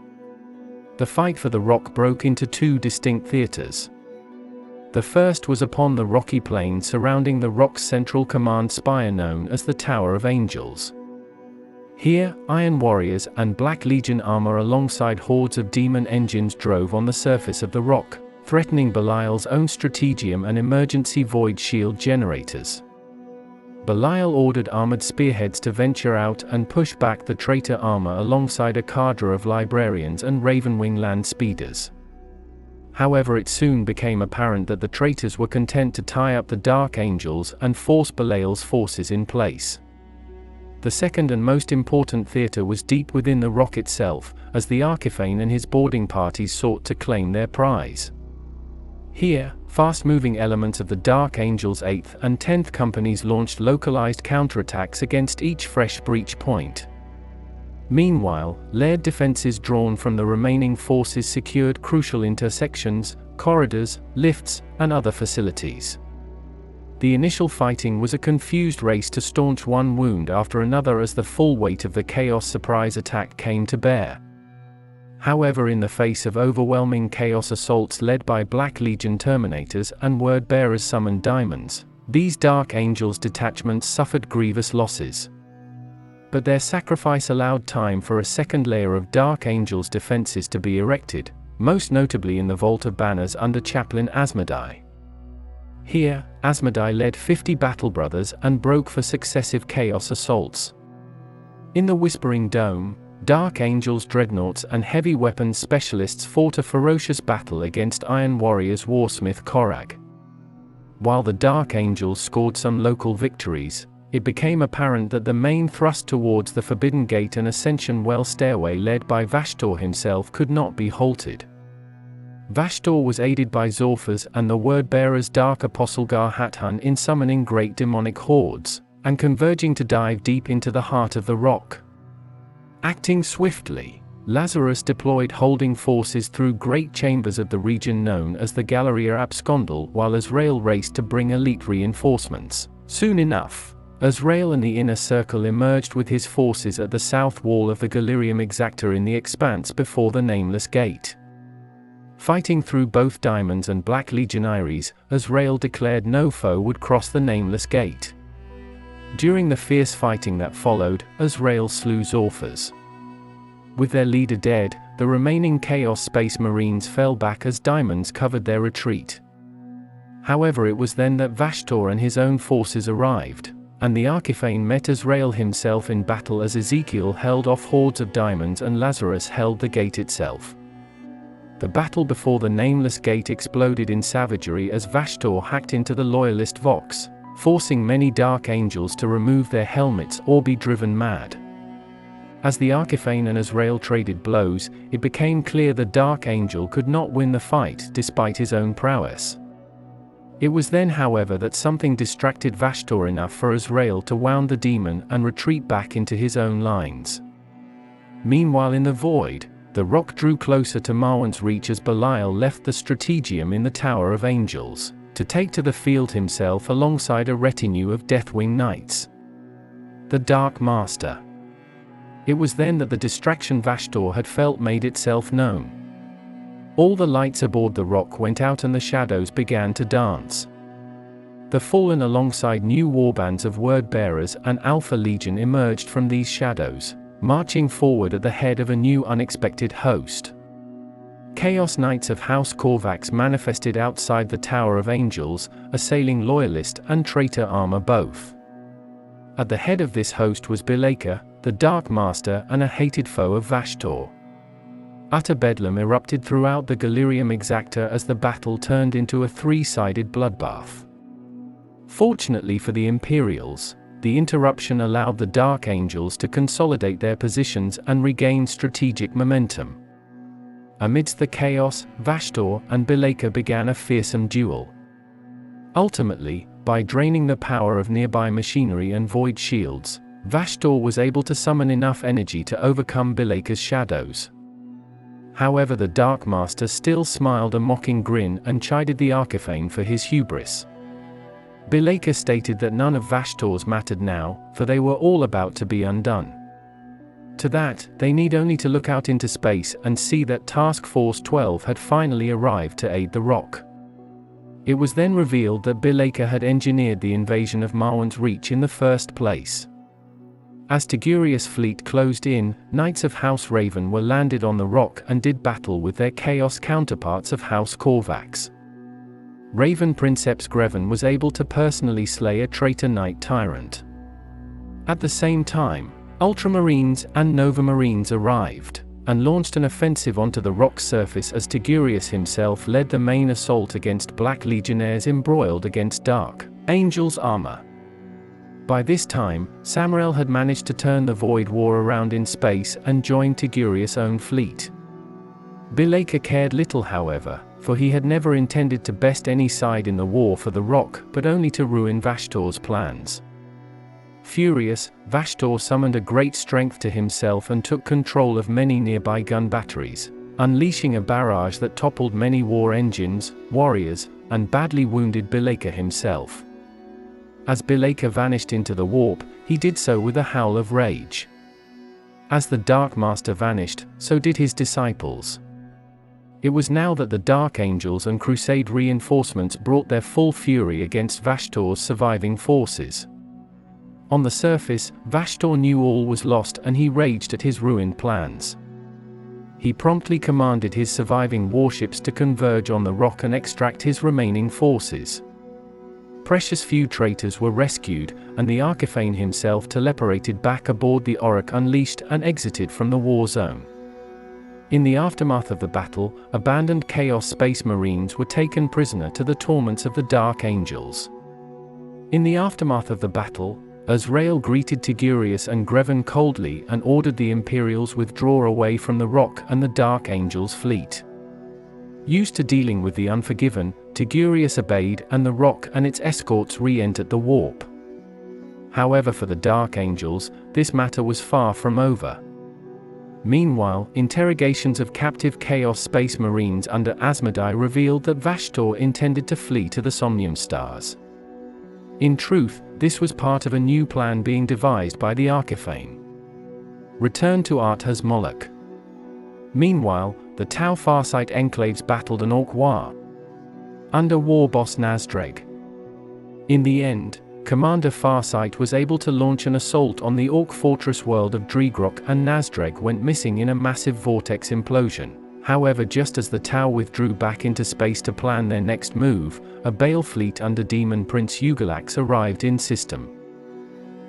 The fight for the rock broke into two distinct theaters. The first was upon the rocky plain surrounding the rock's central command spire known as the Tower of Angels. Here, Iron Warriors and Black Legion armor alongside hordes of demon engines drove on the surface of the rock, threatening Belial's own stratagem and emergency void shield generators. Belial ordered armored spearheads to venture out and push back the traitor armor alongside a cadre of librarians and Ravenwing land speeders. However, it soon became apparent that the traitors were content to tie up the Dark Angels and force Belial's forces in place. The second and most important theater was deep within the rock itself, as the Archifane and his boarding parties sought to claim their prize. Here, fast-moving elements of the Dark Angels' 8th and 10th Companies launched localized counterattacks against each fresh breach point. Meanwhile, layered defenses drawn from the remaining forces secured crucial intersections, corridors, lifts, and other facilities. The initial fighting was a confused race to staunch one wound after another as the full weight of the Chaos surprise attack came to bear. However, in the face of overwhelming Chaos assaults led by Black Legion Terminators and Word-Bearers summoned Diamonds, these Dark Angels detachments suffered grievous losses. But their sacrifice allowed time for a second layer of Dark Angels defenses to be erected, most notably in the Vault of Banners under Chaplain Asmodai. Here, Asmodai led 50 Battle Brothers and broke for successive Chaos assaults. In the Whispering Dome, Dark Angels Dreadnoughts and heavy weapons specialists fought a ferocious battle against Iron Warriors Warsmith Korag. While the Dark Angels scored some local victories, it became apparent that the main thrust towards the Forbidden Gate and Ascension Well stairway led by Vashtorr himself could not be halted. Vashtorr was aided by Zorphas and the Word-Bearers Dark Apostle Gar-Hatun in summoning great demonic hordes, and converging to dive deep into the heart of the rock. Acting swiftly, Lazarus deployed holding forces through great chambers of the region known as the Galleria Abscondal while Azrael raced to bring elite reinforcements. Soon enough, Azrael and the Inner Circle emerged with his forces at the south wall of the Galerium Exacta in the expanse before the Nameless Gate. Fighting through both Diamonds and Black Legionaries, Azrael declared no foe would cross the Nameless Gate. During the fierce fighting that followed, Azrael slew Zorphas. With their leader dead, the remaining Chaos Space Marines fell back as Diamonds covered their retreat. However, it was then that Vashtorr and his own forces arrived, and the Archifane met Azrael himself in battle as Ezekiel held off hordes of Diamonds and Lazarus held the gate itself. The battle before the Nameless Gate exploded in savagery as Vashtorr hacked into the Loyalist Vox, forcing many Dark Angels to remove their helmets or be driven mad. As the Archifane and Azrael traded blows, it became clear the Dark Angel could not win the fight despite his own prowess. It was then, however, that something distracted Vashtorr enough for Azrael to wound the demon and retreat back into his own lines. Meanwhile, in the void, the rock drew closer to Marwan's reach as Belial left the stratagem in the Tower of Angels to take to the field himself alongside a retinue of Deathwing Knights. The Dark Master. It was then that the distraction Vashtorr had felt made itself known. All the lights aboard the rock went out and the shadows began to dance. The Fallen alongside new warbands of Word-Bearers and Alpha Legion emerged from these shadows, marching forward at the head of a new unexpected host. Chaos Knights of House Korvax manifested outside the Tower of Angels, assailing Loyalist and Traitor armor both. At the head of this host was Bileka, the Dark Master and a hated foe of Vashtorr. Utter bedlam erupted throughout the Galerium Exacta as the battle turned into a three-sided bloodbath. Fortunately for the Imperials, the interruption allowed the Dark Angels to consolidate their positions and regain strategic momentum. Amidst the chaos, Vashtorr and Belaka began a fearsome duel. Ultimately, by draining the power of nearby machinery and void shields, Vashtorr was able to summon enough energy to overcome Belaka's shadows. However, the Dark Master still smiled a mocking grin and chided the Archifane for his hubris. Belaka stated that none of Vashtorr's mattered now, for they were all about to be undone. To that, they need only to look out into space and see that Task Force 12 had finally arrived to aid the Rock. It was then revealed that Belaka had engineered the invasion of Marwan's Reach in the first place. As Tigurius' fleet closed in, Knights of House Raven were landed on the Rock and did battle with their Chaos counterparts of House Korvax. Raven Princeps Greven was able to personally slay a traitor Knight Tyrant. At the same time, Ultramarines and Nova Marines arrived, and launched an offensive onto the Rock's surface as Tigurius himself led the main assault against Black Legionnaires embroiled against Dark Angels' armor. By this time, Samael had managed to turn the Void War around in space and join Tigurius' own fleet. Belaka cared little, however, for he had never intended to best any side in the war for the Rock, but only to ruin Vashtorr's plans. Furious, Vashtorr summoned a great strength to himself and took control of many nearby gun batteries, unleashing a barrage that toppled many war engines, warriors, and badly wounded Belaka himself. As Belaka vanished into the warp, he did so with a howl of rage. As the Dark Master vanished, so did his disciples. It was now that the Dark Angels and Crusade reinforcements brought their full fury against Vashtorr's surviving forces. On the surface, Vashtorr knew all was lost and he raged at his ruined plans. He promptly commanded his surviving warships to converge on the Rock and extract his remaining forces. Precious few traitors were rescued, and the Archifane himself teleported back aboard the Orok Unleashed and exited from the war zone. In the aftermath of the battle, abandoned Chaos Space Marines were taken prisoner to the torments of the Dark Angels. In the aftermath of the battle, Azrael greeted Tigurius and Greven coldly and ordered the Imperials withdraw away from the Rock and the Dark Angels' fleet. Used to dealing with the unforgiven, Tigurius obeyed and the Rock and its escorts re-entered the warp. However, for the Dark Angels, this matter was far from over. Meanwhile, interrogations of captive Chaos Space Marines under Asmodai revealed that Vashtorr intended to flee to the Somnium Stars. In truth, this was part of a new plan being devised by the Archifane. Return to Arthas Moloch. Meanwhile, the Tau Farsight enclaves battled an Ork war under war boss Nazdreg. In the end, Commander Farsight was able to launch an assault on the Ork fortress world of Dreegrok, and Nazdreg went missing in a massive vortex implosion. However, just as the Tau withdrew back into space to plan their next move, a Bale fleet under Demon Prince Ugalax arrived in system.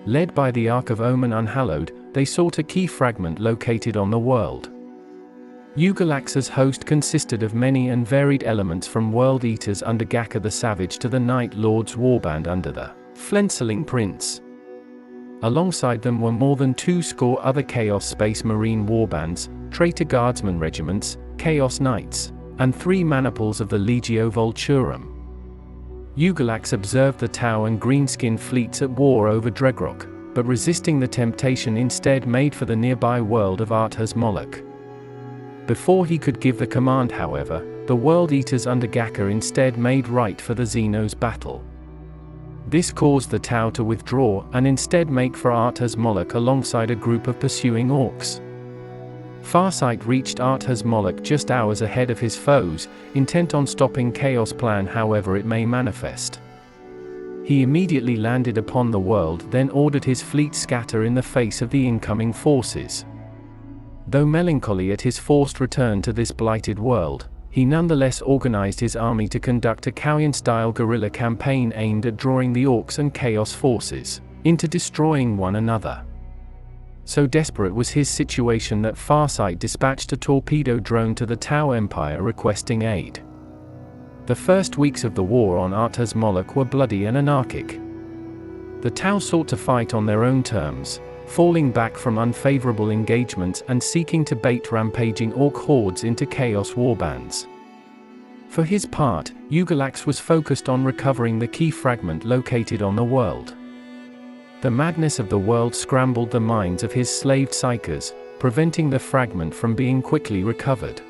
Led by the Ark of Omen Unhallowed, they sought a key fragment located on the world. Ugalax's host consisted of many and varied elements, from World Eaters under Gaka the Savage to the Night Lord's warband under the Flenseling Prince. Alongside them were more than 20 other Chaos Space Marine warbands, Traitor Guardsman regiments, Chaos Knights, and 3 maniples of the Legio Vulturum. Ugalax observed the Tau and Greenskin fleets at war over Dregrok, but resisting the temptation instead made for the nearby world of Arthas Moloch. Before he could give the command, however, the World Eaters under Gaka instead made right for the Xenos battle. This caused the Tau to withdraw and instead make for Arthas Moloch alongside a group of pursuing Orks. Farsight reached Arthas Moloch just hours ahead of his foes, intent on stopping Chaos Plan however it may manifest. He immediately landed upon the world, then ordered his fleet scatter in the face of the incoming forces. Though melancholy at his forced return to this blighted world, he nonetheless organized his army to conduct a Kauyan-style guerrilla campaign aimed at drawing the Orks and Chaos forces into destroying one another. So desperate was his situation that Farsight dispatched a torpedo drone to the Tau Empire requesting aid. The first weeks of the war on Arthas Moloch were bloody and anarchic. The Tau sought to fight on their own terms, falling back from unfavorable engagements and seeking to bait rampaging Ork hordes into chaos warbands. For his part, Ugalax was focused on recovering the key fragment located on the world. The madness of the world scrambled the minds of his slaved psychers, preventing the fragment from being quickly recovered.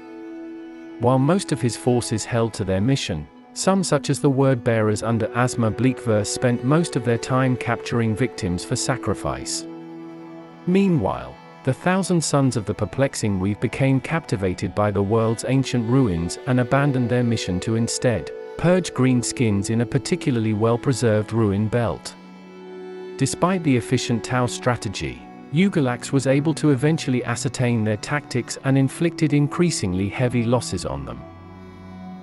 While most of his forces held to their mission, some such as the word-bearers under Asma Bleakverse spent most of their time capturing victims for sacrifice. Meanwhile, the 1,000 sons of the perplexing weave became captivated by the world's ancient ruins and abandoned their mission to instead purge green skins in a particularly well-preserved ruin belt. Despite the efficient Tau strategy, Ugalax was able to eventually ascertain their tactics and inflicted increasingly heavy losses on them.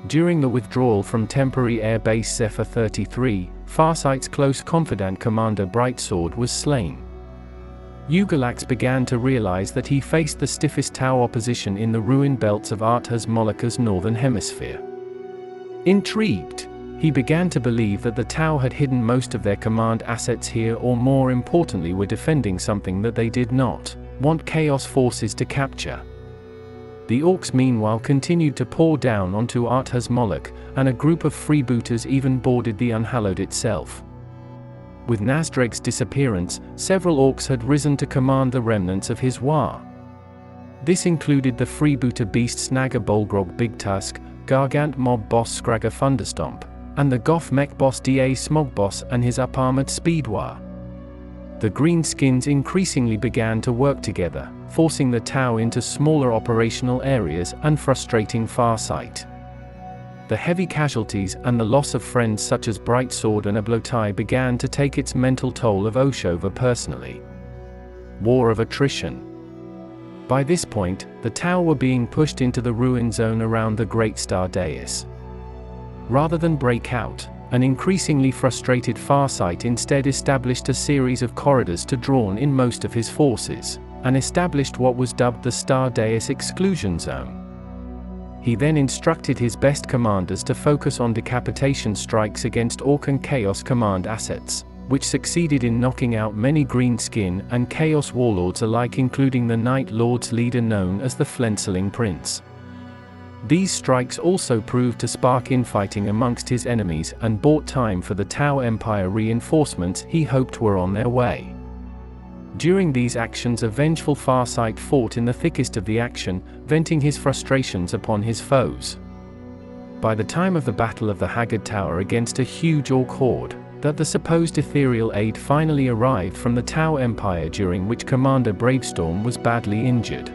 During the withdrawal from temporary air base Zephyr 33, Farsight's close confidant commander Brightsword was slain. Ugalax began to realize that he faced the stiffest Tau opposition in the ruin belts of Arthas Moloch's northern hemisphere. Intrigued, he began to believe that the Tau had hidden most of their command assets here, or more importantly were defending something that they did not want Chaos forces to capture. The Orks meanwhile continued to pour down onto Arthas Moloch, and a group of freebooters even boarded the Unhallowed itself. With Nasdreg's disappearance, several Orks had risen to command the remnants of his war. This included the freebooter beasts Naga Bolgrog Big Tusk, Gargant Mob Boss Scragger Thunderstomp, and the Goth Mech Boss Da Smog Boss and his up-armored Speedwar. The greenskins increasingly began to work together, forcing the Tau into smaller operational areas and frustrating Farsight. The heavy casualties and the loss of friends such as Brightsword and Ablotai began to take its mental toll of Oshova personally. War of attrition. By this point, the Tau were being pushed into the ruin zone around the Great Star Dais. Rather than break out, an increasingly frustrated Farsight instead established a series of corridors to drawn in most of his forces, and established what was dubbed the Star Dais Exclusion Zone. He then instructed his best commanders to focus on decapitation strikes against Ork and Chaos command assets, which succeeded in knocking out many Greenskin and Chaos warlords alike, including the Night Lord's leader known as the Flenseling Prince. These strikes also proved to spark infighting amongst his enemies and bought time for the Tau Empire reinforcements he hoped were on their way. During these actions, a vengeful Farsight fought in the thickest of the action, venting his frustrations upon his foes. By the time of the Battle of the Haggard Tower against a huge Ork horde, that the supposed ethereal aid finally arrived from the Tau Empire, during which Commander Bravestorm was badly injured.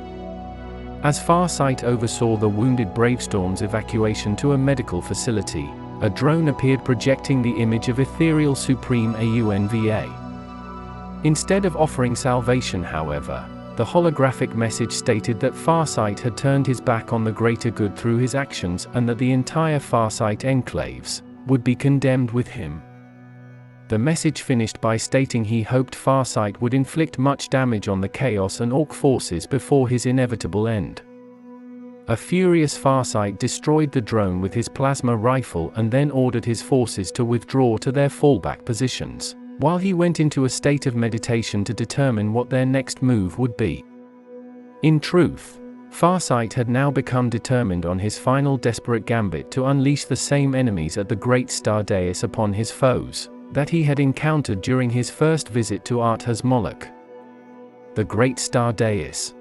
As Farsight oversaw the wounded Bravestorm's evacuation to a medical facility, a drone appeared projecting the image of Ethereal Supreme Aunva. Instead of offering salvation, however, the holographic message stated that Farsight had turned his back on the greater good through his actions, and that the entire Farsight enclaves would be condemned with him. The message finished by stating he hoped Farsight would inflict much damage on the Chaos and Ork forces before his inevitable end. A furious Farsight destroyed the drone with his plasma rifle and then ordered his forces to withdraw to their fallback positions, while he went into a state of meditation to determine what their next move would be. In truth, Farsight had now become determined on his final desperate gambit to unleash the same enemies at the Great Star Dais upon his foes that he had encountered during his first visit to Arthas Moloch. The Great Star Dais.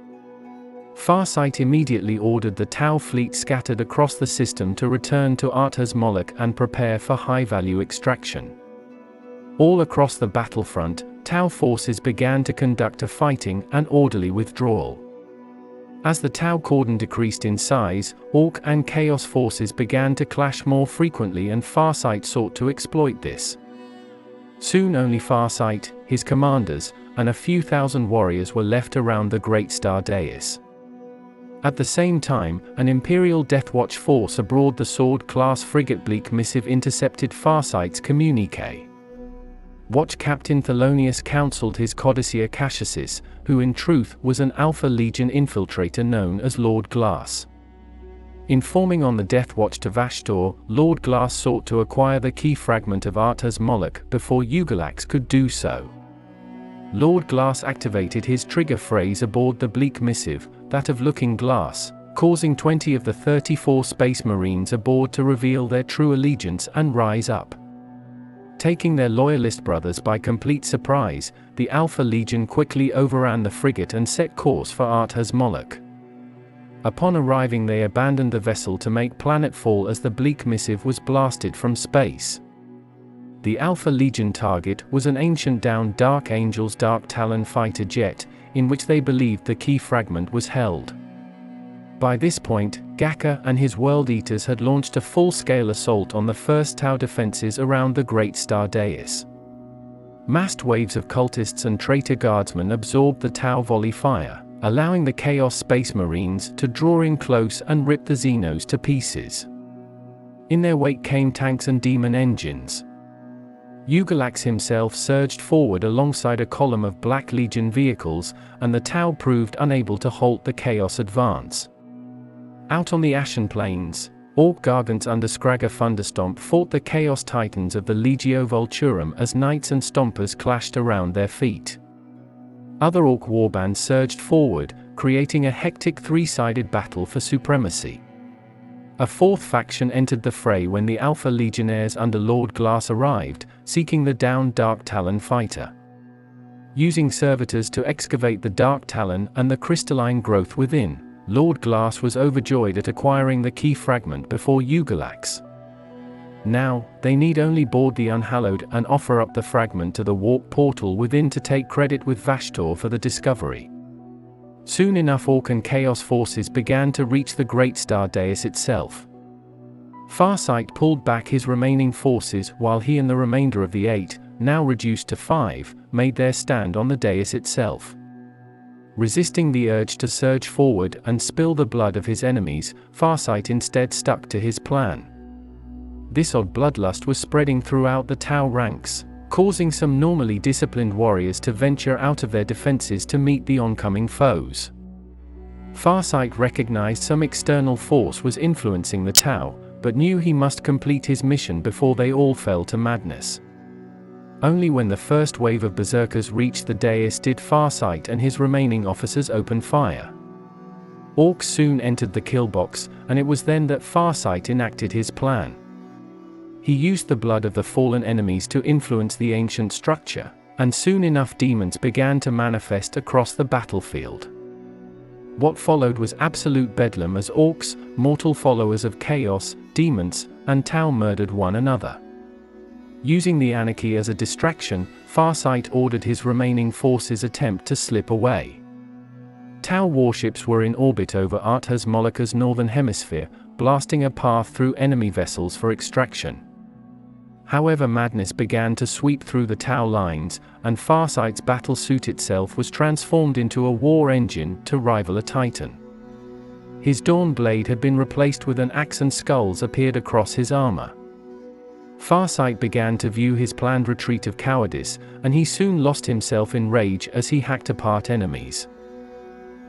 Farsight immediately ordered the Tau fleet scattered across the system to return to Arthas Moloch and prepare for high-value extraction. All across the battlefront, Tau forces began to conduct a fighting and orderly withdrawal. As the Tau cordon decreased in size, Ork and Chaos forces began to clash more frequently, and Farsight sought to exploit this. Soon only Farsight, his commanders, and a few thousand warriors were left around the Great Star Dais. At the same time, an Imperial Deathwatch force aboard the Sword-class frigate Bleak Missive intercepted Farsight's communique. Watch Captain Thelonious counseled his codicea Cassius, who in truth was an Alpha Legion infiltrator known as Lord Glass. Informing on the Death Watch to Vashtorr, Lord Glass sought to acquire the key fragment of Arthas Moloch before Ugalax could do so. Lord Glass activated his trigger phrase aboard the bleak missive, that of Looking Glass, causing 20 of the 34 Space Marines aboard to reveal their true allegiance and rise up. Taking their loyalist brothers by complete surprise, the Alpha Legion quickly overran the frigate and set course for Arthas Moloch. Upon arriving, they abandoned the vessel to make planetfall as the bleak missive was blasted from space. The Alpha Legion target was an ancient downed Dark Angel's Dark Talon fighter jet, in which they believed the key fragment was held. By this point, Gaka and his World Eaters had launched a full-scale assault on the first Tau defenses around the Great Star Dais. Massed waves of cultists and traitor guardsmen absorbed the Tau volley fire, allowing the Chaos Space Marines to draw in close and rip the Xenos to pieces. In their wake came tanks and demon engines. Ugalax himself surged forward alongside a column of Black Legion vehicles, and the Tau proved unable to halt the Chaos advance. Out on the Ashen Plains, Ork Gargants under Scragga Thunderstomp fought the Chaos Titans of the Legio Vulturum as Knights and Stompers clashed around their feet. Other Ork warbands surged forward, creating a hectic three-sided battle for supremacy. A fourth faction entered the fray when the Alpha Legionnaires under Lord Glass arrived, seeking the downed Dark Talon fighter. Using servitors to excavate the Dark Talon and the crystalline growth within, Lord Glass was overjoyed at acquiring the key fragment before Ugalax. Now, they need only board the Unhallowed and offer up the fragment to the warp portal within to take credit with Vashtorr for the discovery. Soon enough, Ork and Chaos forces began to reach the Great Star Dais itself. Farsight pulled back his remaining forces while he and the remainder of the 8, now reduced to 5, made their stand on the dais itself. Resisting the urge to surge forward and spill the blood of his enemies, Farsight instead stuck to his plan. This odd bloodlust was spreading throughout the Tau ranks, causing some normally disciplined warriors to venture out of their defenses to meet the oncoming foes. Farsight recognized some external force was influencing the Tau, but knew he must complete his mission before they all fell to madness. Only when the first wave of berserkers reached the dais did Farsight and his remaining officers open fire. Orks soon entered the kill box, and it was then that Farsight enacted his plan. He used the blood of the fallen enemies to influence the ancient structure, and soon enough demons began to manifest across the battlefield. What followed was absolute bedlam as Orks, mortal followers of Chaos, demons, and Tau murdered one another. Using the anarchy as a distraction, Farsight ordered his remaining forces attempt to slip away. Tau warships were in orbit over Arthas Moloch's northern hemisphere, blasting a path through enemy vessels for extraction. However, madness began to sweep through the Tau lines, and Farsight's battle suit itself was transformed into a war engine to rival a Titan. His Dawn Blade had been replaced with an axe and skulls appeared across his armor. Farsight began to view his planned retreat of cowardice, and he soon lost himself in rage as he hacked apart enemies.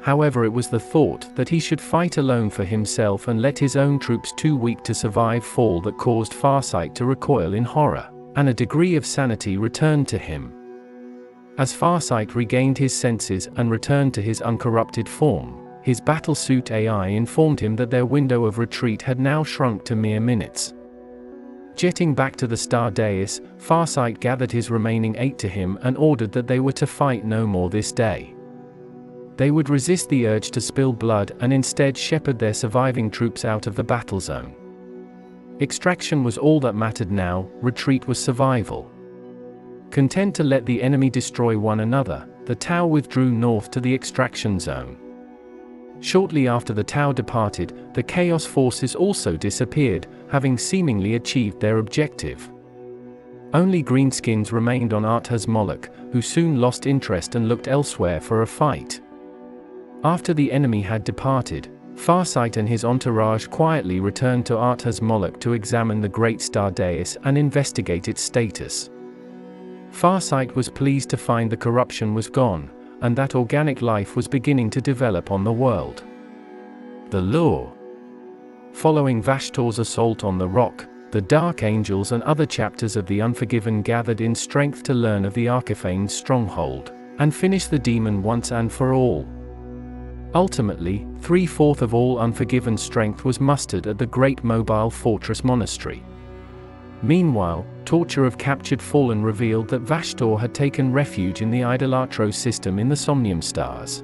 However, it was the thought that he should fight alone for himself and let his own troops too weak to survive fall that caused Farsight to recoil in horror, and a degree of sanity returned to him. As Farsight regained his senses and returned to his uncorrupted form, his battlesuit AI informed him that their window of retreat had now shrunk to mere minutes. Jetting back to the Star Dais, Farsight gathered his remaining 8 to him and ordered that they were to fight no more this day. They would resist the urge to spill blood and instead shepherd their surviving troops out of the battle zone. Extraction was all that mattered now, retreat was survival. Content to let the enemy destroy one another, the Tau withdrew north to the extraction zone. Shortly after the Tau departed, the Chaos forces also disappeared, having seemingly achieved their objective. Only greenskins remained on Arthas Moloch, who soon lost interest and looked elsewhere for a fight. After the enemy had departed, Farsight and his entourage quietly returned to Arthas Moloch to examine the Great Star Dais and investigate its status. Farsight was pleased to find the corruption was gone, and that organic life was beginning to develop on the world. The lure. Following Vashtorr's assault on the rock, the Dark Angels and other chapters of the Unforgiven gathered in strength to learn of the Archiphane's stronghold, and finish the demon once and for all. Ultimately, 3/4 of all Unforgiven strength was mustered at the Great Mobile Fortress Monastery. Meanwhile, torture of captured Fallen revealed that Vashtorr had taken refuge in the Idolatros system in the Somnium Stars.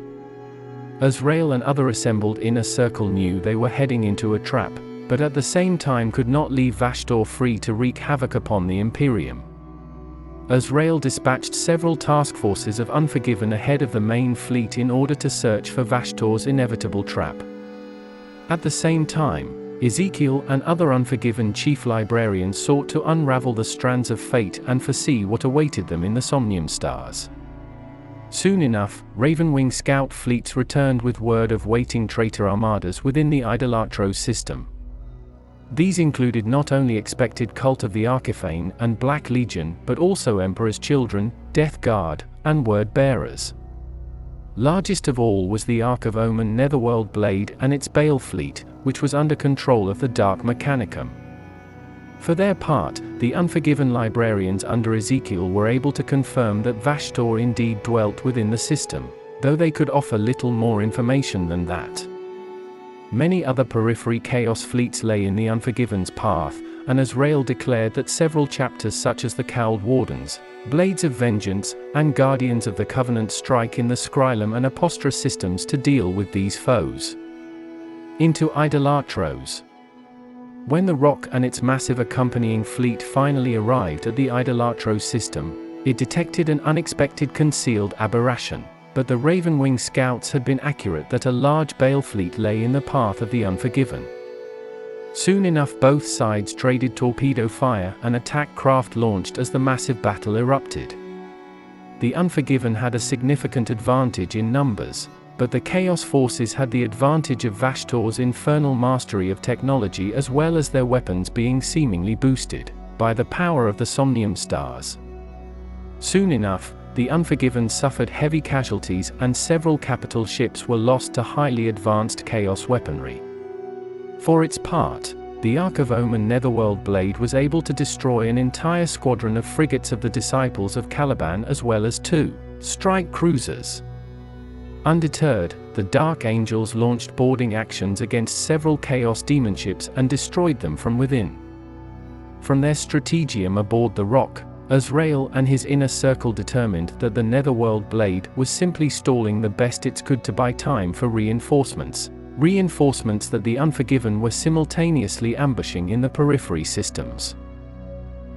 Azrael and other assembled inner circle knew they were heading into a trap, but at the same time could not leave Vashtorr free to wreak havoc upon the Imperium. Azrael dispatched several task forces of Unforgiven ahead of the main fleet in order to search for Vashtorr's inevitable trap. At the same time, Ezekiel and other Unforgiven chief librarians sought to unravel the strands of fate and foresee what awaited them in the Somnium Stars. Soon enough, Ravenwing scout fleets returned with word of waiting traitor armadas within the Idolatros system. These included not only expected Cult of the Archiphane and Black Legion, but also Emperor's Children, Death Guard, and Word Bearers. Largest of all was the Ark of Omen Netherworld Blade and its Bale fleet, which was under control of the Dark Mechanicum. For their part, the Unforgiven librarians under Ezekiel were able to confirm that Vashtorr indeed dwelt within the system, though they could offer little more information than that. Many other periphery Chaos fleets lay in the Unforgiven's path, and Azrael declared that several chapters such as the Cowled Wardens, Blades of Vengeance, and Guardians of the Covenant strike in the Skrylum and Apostra systems to deal with these foes. Into Idolatros. When the Rock and its massive accompanying fleet finally arrived at the Idolatros system, it detected an unexpected concealed aberration, but the Ravenwing scouts had been accurate that a large Bale fleet lay in the path of the Unforgiven. Soon enough both sides traded torpedo fire and attack craft launched as the massive battle erupted. The Unforgiven had a significant advantage in numbers, but the Chaos forces had the advantage of Vashtorr's infernal mastery of technology as well as their weapons being seemingly boosted by the power of the Somnium Stars. Soon enough, the Unforgiven suffered heavy casualties and several capital ships were lost to highly advanced Chaos weaponry. For its part, the Ark of Omen Netherworld Blade was able to destroy an entire squadron of frigates of the Disciples of Caliban as well as 2 strike cruisers. Undeterred, the Dark Angels launched boarding actions against several Chaos demon ships and destroyed them from within. From their stratagem aboard the Rock, Azrael and his inner circle determined that the Netherworld Blade was simply stalling the best it could to buy time for reinforcements that the Unforgiven were simultaneously ambushing in the periphery systems.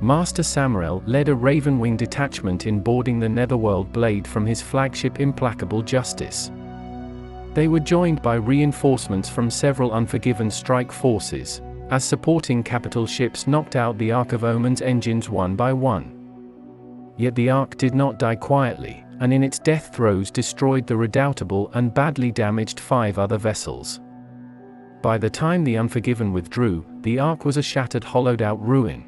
Master Samael led a Ravenwing detachment in boarding the Netherworld Blade from his flagship Implacable Justice. They were joined by reinforcements from several Unforgiven strike forces, as supporting capital ships knocked out the Ark of Omen's engines one by one. Yet the Ark did not die quietly, and in its death throes destroyed the redoubtable and badly damaged 5 other vessels. By the time the Unforgiven withdrew, the Ark was a shattered, hollowed-out ruin.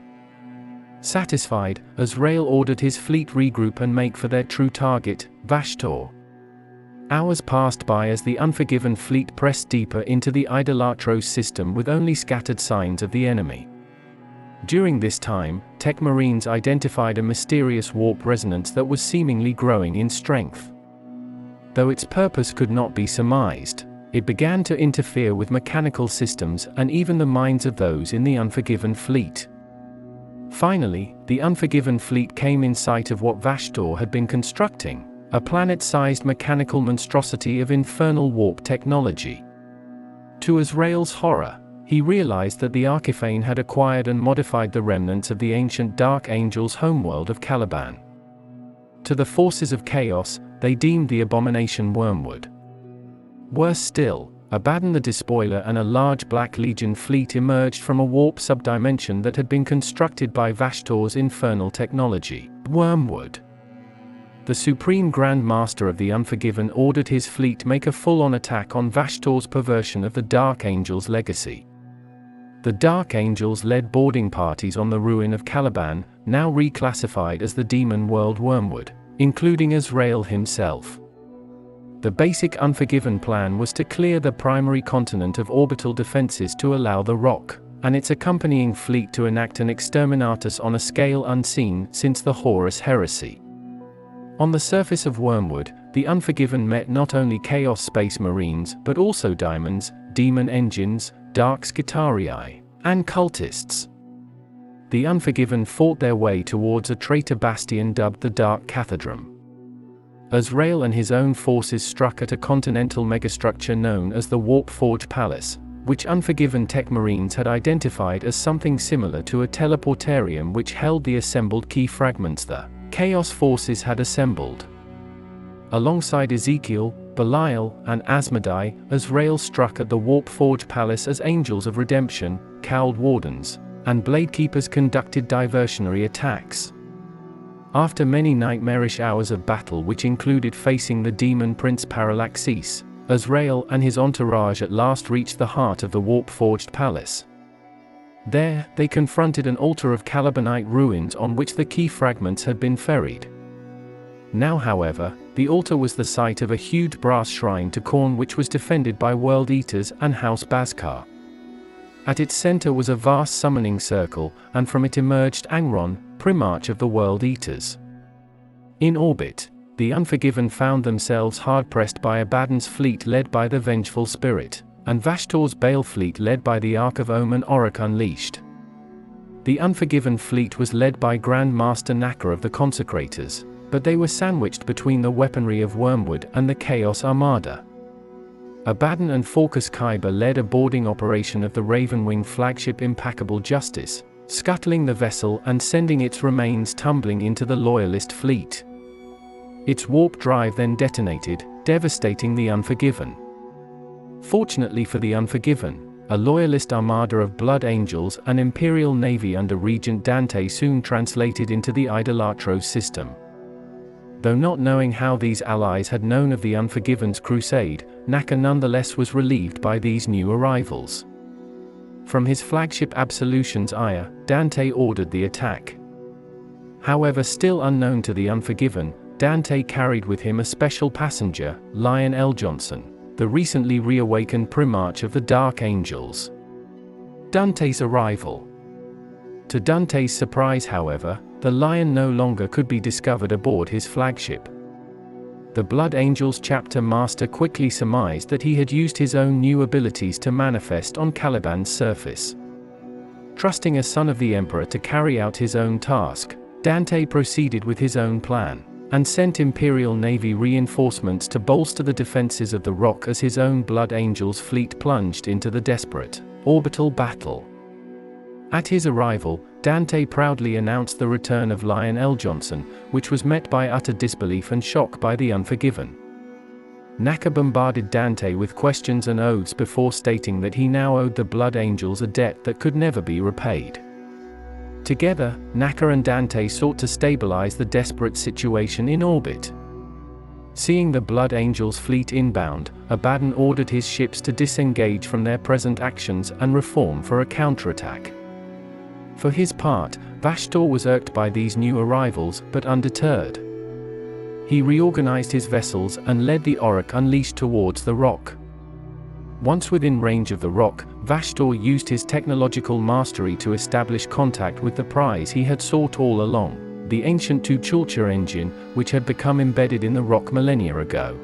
Satisfied, Azrael ordered his fleet regroup and make for their true target, Vashtorr. Hours passed by as the Unforgiven fleet pressed deeper into the Idolatros system with only scattered signs of the enemy. During this time, Tech Marines identified a mysterious warp resonance that was seemingly growing in strength. Though its purpose could not be surmised, it began to interfere with mechanical systems and even the minds of those in the Unforgiven fleet. Finally, the Unforgiven fleet came in sight of what Vashtorr had been constructing, a planet-sized mechanical monstrosity of infernal warp technology. To Azrael's horror, he realized that the Archiphane had acquired and modified the remnants of the ancient Dark Angels' homeworld of Caliban. To the forces of Chaos, they deemed the abomination Wormwood. Worse still, Abaddon the Despoiler and a large Black Legion fleet emerged from a warp subdimension that had been constructed by Vashtorr's infernal technology, Wormwood. The Supreme Grand Master of the Unforgiven ordered his fleet make a full-on attack on Vashtorr's perversion of the Dark Angel's legacy. The Dark Angels led boarding parties on the ruin of Caliban, now reclassified as the demon world Wormwood, including Azrael himself. The basic Unforgiven plan was to clear the primary continent of orbital defenses to allow the Rock and its accompanying fleet to enact an exterminatus on a scale unseen since the Horus Heresy. On the surface of Wormwood, the Unforgiven met not only Chaos Space Marines but also Daimons, Demon Engines, Dark Skitarii, and Cultists. The Unforgiven fought their way towards a traitor bastion dubbed the Dark Cathedral. Azrael and his own forces struck at a continental megastructure known as the Warpforge Palace, which Unforgiven Tech Marines had identified as something similar to a teleportarium which held the assembled key fragments the Chaos Forces had assembled. Alongside Ezekiel, Belial, and Asmodai, Azrael struck at the Warpforge Palace as Angels of Redemption, Cowled Wardens, and Bladekeepers conducted diversionary attacks. After many nightmarish hours of battle which included facing the demon Prince Parallaxis, Azrael and his entourage at last reached the heart of the Warpforged Palace. There, they confronted an altar of Calibanite ruins on which the key fragments had been ferried. Now however, the altar was the site of a huge brass shrine to Khorne which was defended by World Eaters and House Beskar. At its center was a vast summoning circle, and from it emerged Angron, Primarch of the World Eaters. In orbit, the Unforgiven found themselves hard-pressed by Abaddon's fleet led by the Vengeful Spirit, and Vashtorr's Bale fleet led by the Ark of Omen Orok Unleashed. The Unforgiven fleet was led by Grand Master Naka of the Consecrators, but they were sandwiched between the weaponry of Wormwood and the Chaos Armada. Abaddon and Forcas Kyber led a boarding operation of the Ravenwing flagship Implacable Justice, scuttling the vessel and sending its remains tumbling into the Loyalist fleet. Its warp drive then detonated, devastating the Unforgiven. Fortunately for the Unforgiven, a Loyalist armada of Blood Angels and Imperial Navy under Regent Dante soon translated into the Idolatros system. Though not knowing how these allies had known of the Unforgiven's crusade, Naka nonetheless was relieved by these new arrivals. From his flagship Absolution's Ire, Dante ordered the attack. However, still unknown to the Unforgiven, Dante carried with him a special passenger, Lion L. Johnson, the recently reawakened Primarch of the Dark Angels. Dante's arrival. To Dante's surprise, however, the Lion no longer could be discovered aboard his flagship. The Blood Angels chapter master quickly surmised that he had used his own new abilities to manifest on Caliban's surface. Trusting a son of the Emperor to carry out his own task, Dante proceeded with his own plan, and sent Imperial Navy reinforcements to bolster the defenses of the Rock as his own Blood Angels fleet plunged into the desperate orbital battle. At his arrival, Dante proudly announced the return of Lion L. Johnson, which was met by utter disbelief and shock by the Unforgiven. Naka bombarded Dante with questions and oaths before stating that he now owed the Blood Angels a debt that could never be repaid. Together, Naka and Dante sought to stabilize the desperate situation in orbit. Seeing the Blood Angels fleet inbound, Abaddon ordered his ships to disengage from their present actions and reform for a counterattack. For his part, Vashtorr was irked by these new arrivals but undeterred. He reorganized his vessels and led the Orok Unleashed towards the Rock. Once within range of the Rock, Vashtorr used his technological mastery to establish contact with the prize he had sought all along, the ancient Tuchulcha engine, which had become embedded in the Rock millennia ago.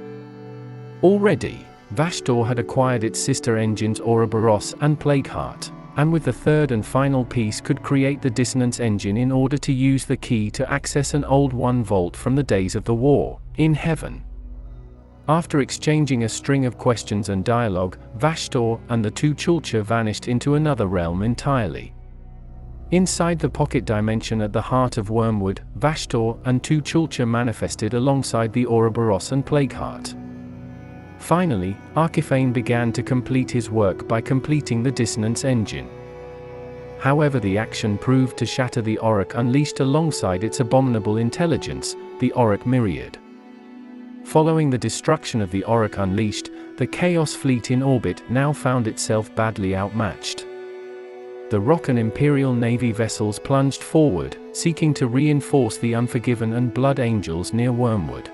Already, Vashtorr had acquired its sister engines Ouroboros and Plagueheart, and with the third and final piece could create the Dissonance engine in order to use the key to access an old one vault from the days of the war, in heaven. After exchanging a string of questions and dialogue, Vashtorr and the Tuchulcha vanished into another realm entirely. Inside the pocket dimension at the heart of Wormwood, Vashtorr and Tuchulcha manifested alongside the Ouroboros and Plagueheart. Finally, Archiphane began to complete his work by completing the Dissonance engine. However, the action proved to shatter the Orok Unleashed alongside its abominable intelligence, the Orok Myriad. Following the destruction of the Orok Unleashed, the Chaos fleet in orbit now found itself badly outmatched. The Rock and Imperial Navy vessels plunged forward, seeking to reinforce the Unforgiven and Blood Angels near Wormwood.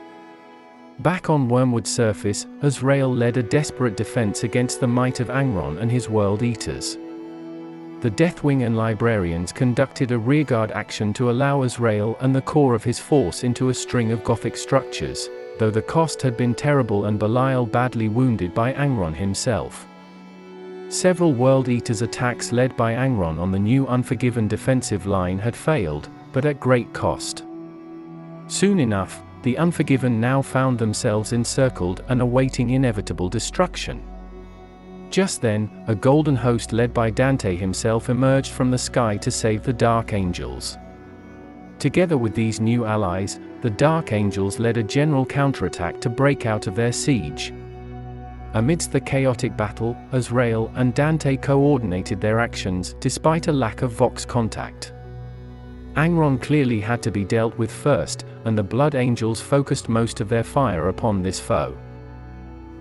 Back on Wormwood's surface, Azrael led a desperate defense against the might of Angron and his World Eaters. The Deathwing and Librarians conducted a rearguard action to allow Azrael and the core of his force into a string of Gothic structures, though the cost had been terrible and Belial badly wounded by Angron himself. Several World Eaters attacks led by Angron on the new Unforgiven defensive line had failed, but at great cost. Soon enough, the Unforgiven now found themselves encircled and awaiting inevitable destruction. Just then, a golden host led by Dante himself emerged from the sky to save the Dark Angels. Together with these new allies, the Dark Angels led a general counterattack to break out of their siege. Amidst the chaotic battle, Azrael and Dante coordinated their actions despite a lack of Vox contact. Angron clearly had to be dealt with first, and the Blood Angels focused most of their fire upon this foe.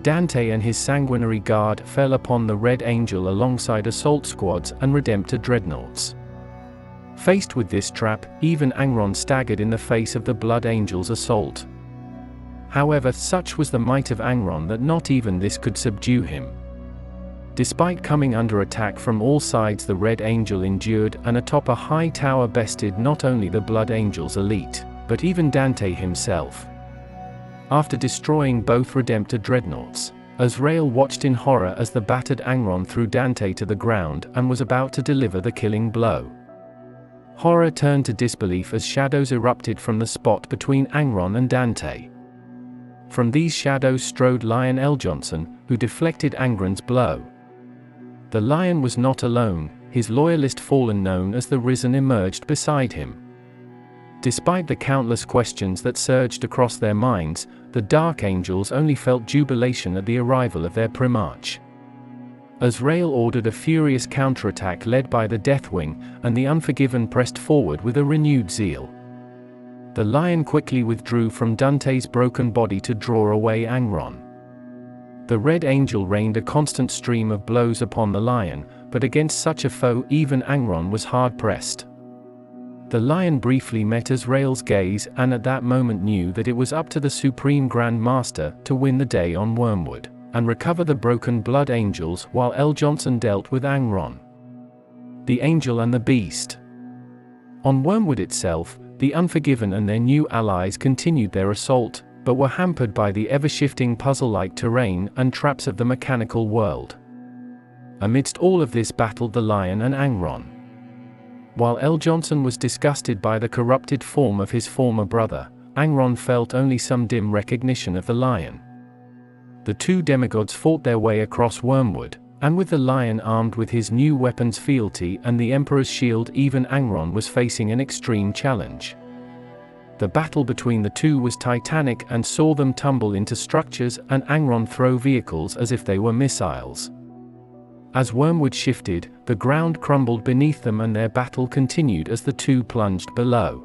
Dante and his sanguinary guard fell upon the Red Angel alongside assault squads and Redemptor dreadnoughts. Faced with this trap, even Angron staggered in the face of the Blood Angel's assault. However, such was the might of Angron that not even this could subdue him. Despite coming under attack from all sides, the Red Angel endured, and atop a high tower bested not only the Blood Angel's elite, but even Dante himself. After destroying both Redemptor dreadnoughts, Azrael watched in horror as the battered Angron threw Dante to the ground and was about to deliver the killing blow. Horror turned to disbelief as shadows erupted from the spot between Angron and Dante. From these shadows strode Lion L. Johnson, who deflected Angron's blow. The Lion was not alone, his loyalist fallen known as the Risen emerged beside him. Despite the countless questions that surged across their minds, the Dark Angels only felt jubilation at the arrival of their Primarch. Azrael ordered a furious counterattack led by the Deathwing, and the Unforgiven pressed forward with a renewed zeal. The Lion quickly withdrew from Dante's broken body to draw away Angron. The Red Angel rained a constant stream of blows upon the Lion, but against such a foe even Angron was hard-pressed. The Lion briefly met Azrael's gaze and at that moment knew that it was up to the Supreme Grand Master to win the day on Wormwood, and recover the broken Blood Angels while L. Johnson dealt with Angron. The Angel and the Beast. On Wormwood itself, the Unforgiven and their new allies continued their assault, but were hampered by the ever-shifting puzzle-like terrain and traps of the mechanical world. Amidst all of this battled the Lion and Angron. While L. Johnson was disgusted by the corrupted form of his former brother, Angron felt only some dim recognition of the Lion. The two demigods fought their way across Wormwood, and with the Lion armed with his new weapon's fealty and the Emperor's shield, even Angron was facing an extreme challenge. The battle between the two was titanic and saw them tumble into structures and Angron throw vehicles as if they were missiles. As Wormwood shifted, the ground crumbled beneath them and their battle continued as the two plunged below.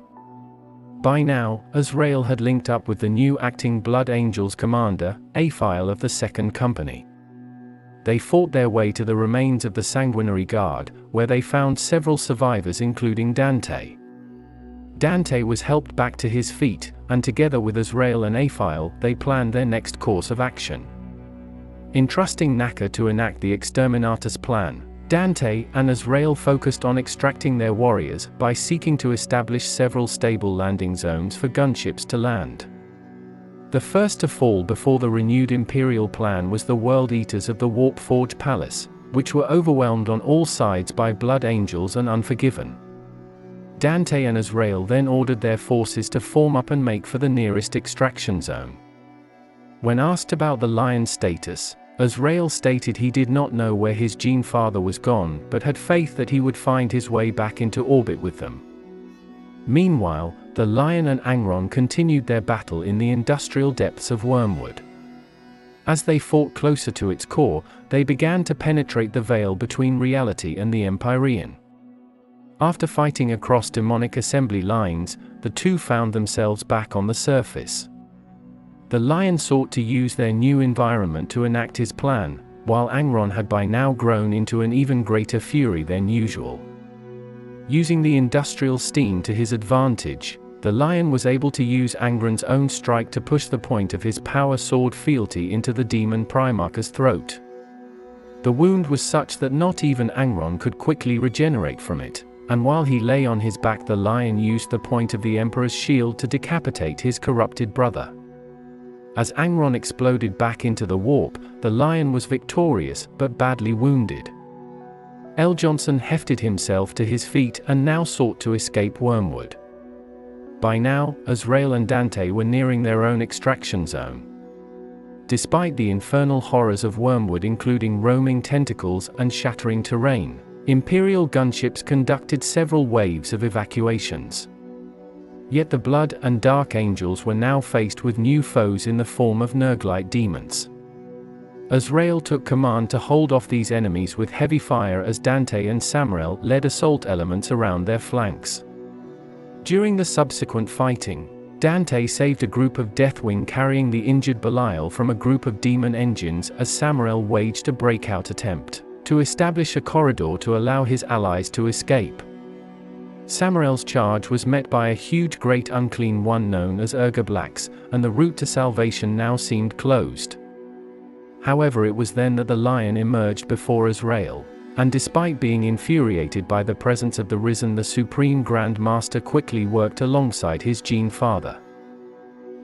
By now, Azrael had linked up with the new acting Blood Angels commander, Aphile of the Second Company. They fought their way to the remains of the Sanguinary Guard, where they found several survivors including Dante. Dante was helped back to his feet, and together with Azrael and Aphile, they planned their next course of action. Entrusting Naka to enact the Exterminatus plan, Dante and Azrael focused on extracting their warriors by seeking to establish several stable landing zones for gunships to land. The first to fall before the renewed Imperial plan was the World Eaters of the Warpforge Palace, which were overwhelmed on all sides by Blood Angels and Unforgiven. Dante and Azrael then ordered their forces to form up and make for the nearest extraction zone. When asked about the Lion's status, Azrael stated he did not know where his gene father was gone but had faith that he would find his way back into orbit with them. Meanwhile, the Lion and Angron continued their battle in the industrial depths of Wormwood. As they fought closer to its core, they began to penetrate the veil between reality and the Empyrean. After fighting across demonic assembly lines, the two found themselves back on the surface. The Lion sought to use their new environment to enact his plan, while Angron had by now grown into an even greater fury than usual. Using the industrial steam to his advantage, the Lion was able to use Angron's own strike to push the point of his power sword fealty into the demon Primarch's throat. The wound was such that not even Angron could quickly regenerate from it, and while he lay on his back, the Lion used the point of the Emperor's shield to decapitate his corrupted brother. As Angron exploded back into the warp, the Lion was victorious but badly wounded. Eljonson hefted himself to his feet and now sought to escape Wormwood. By now, Azrael and Dante were nearing their own extraction zone. Despite the infernal horrors of Wormwood, including roaming tentacles and shattering terrain, Imperial gunships conducted several waves of evacuations. Yet the Blood and Dark Angels were now faced with new foes in the form of Nurglite demons. Azrael took command to hold off these enemies with heavy fire as Dante and Samael led assault elements around their flanks. During the subsequent fighting, Dante saved a group of Deathwing carrying the injured Belial from a group of demon engines as Samael waged a breakout attempt to establish a corridor to allow his allies to escape. Samael's charge was met by a huge great unclean one known as Urgablax, and the route to salvation now seemed closed. However, it was then that the Lion emerged before Azrael, and despite being infuriated by the presence of the Risen, the Supreme Grand Master quickly worked alongside his Gene Father.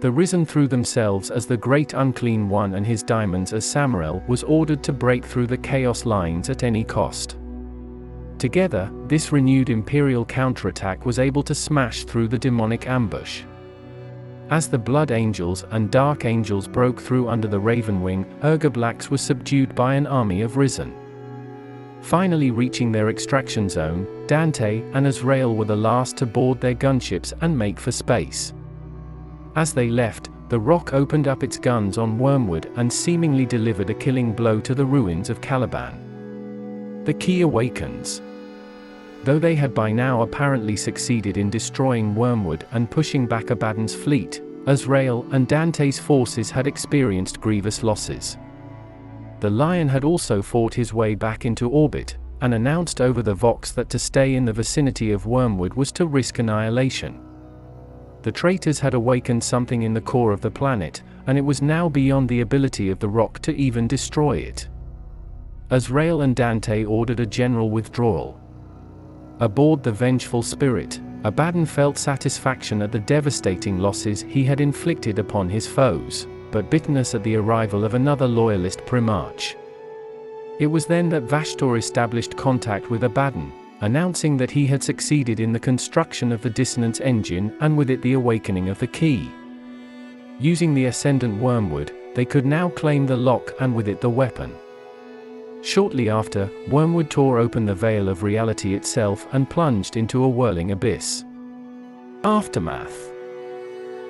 The Risen threw themselves as the Great Unclean One and his diamonds as Samael was ordered to break through the Chaos lines at any cost. Together, this renewed Imperial counterattack was able to smash through the demonic ambush. As the Blood Angels and Dark Angels broke through under the Raven Wing, Urgablax was subdued by an army of Risen. Finally reaching their extraction zone, Dante and Azrael were the last to board their gunships and make for space. As they left, the Rock opened up its guns on Wormwood and seemingly delivered a killing blow to the ruins of Caliban. The key awakens. Though they had by now apparently succeeded in destroying Wormwood and pushing back Abaddon's fleet, Azrael and Dante's forces had experienced grievous losses. The Lion had also fought his way back into orbit, and announced over the Vox that to stay in the vicinity of Wormwood was to risk annihilation. The traitors had awakened something in the core of the planet, and it was now beyond the ability of the Rock to even destroy it. Azrael and Dante ordered a general withdrawal. Aboard the Vengeful Spirit, Abaddon felt satisfaction at the devastating losses he had inflicted upon his foes, but bitterness at the arrival of another loyalist Primarch. It was then that Vashtorr established contact with Abaddon, announcing that he had succeeded in the construction of the Dissonance engine and with it the awakening of the key. Using the Ascendant Wormwood, they could now claim the lock and with it the weapon. Shortly after, Wormwood tore open the veil of reality itself and plunged into a whirling abyss. Aftermath.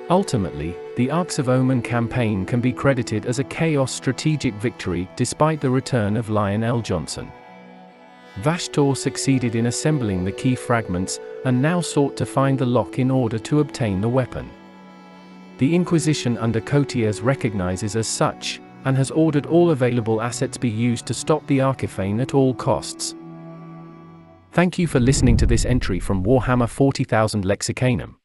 Ultimately, the Arks of Omen campaign can be credited as a chaos strategic victory despite the return of Lion Eljonson. Vashtorr succeeded in assembling the key fragments, and now sought to find the lock in order to obtain the weapon. The Inquisition under Cotias recognizes as such, and has ordered all available assets be used to stop the Archifane at all costs. Thank you for listening to this entry from Warhammer 40,000 Lexicanum.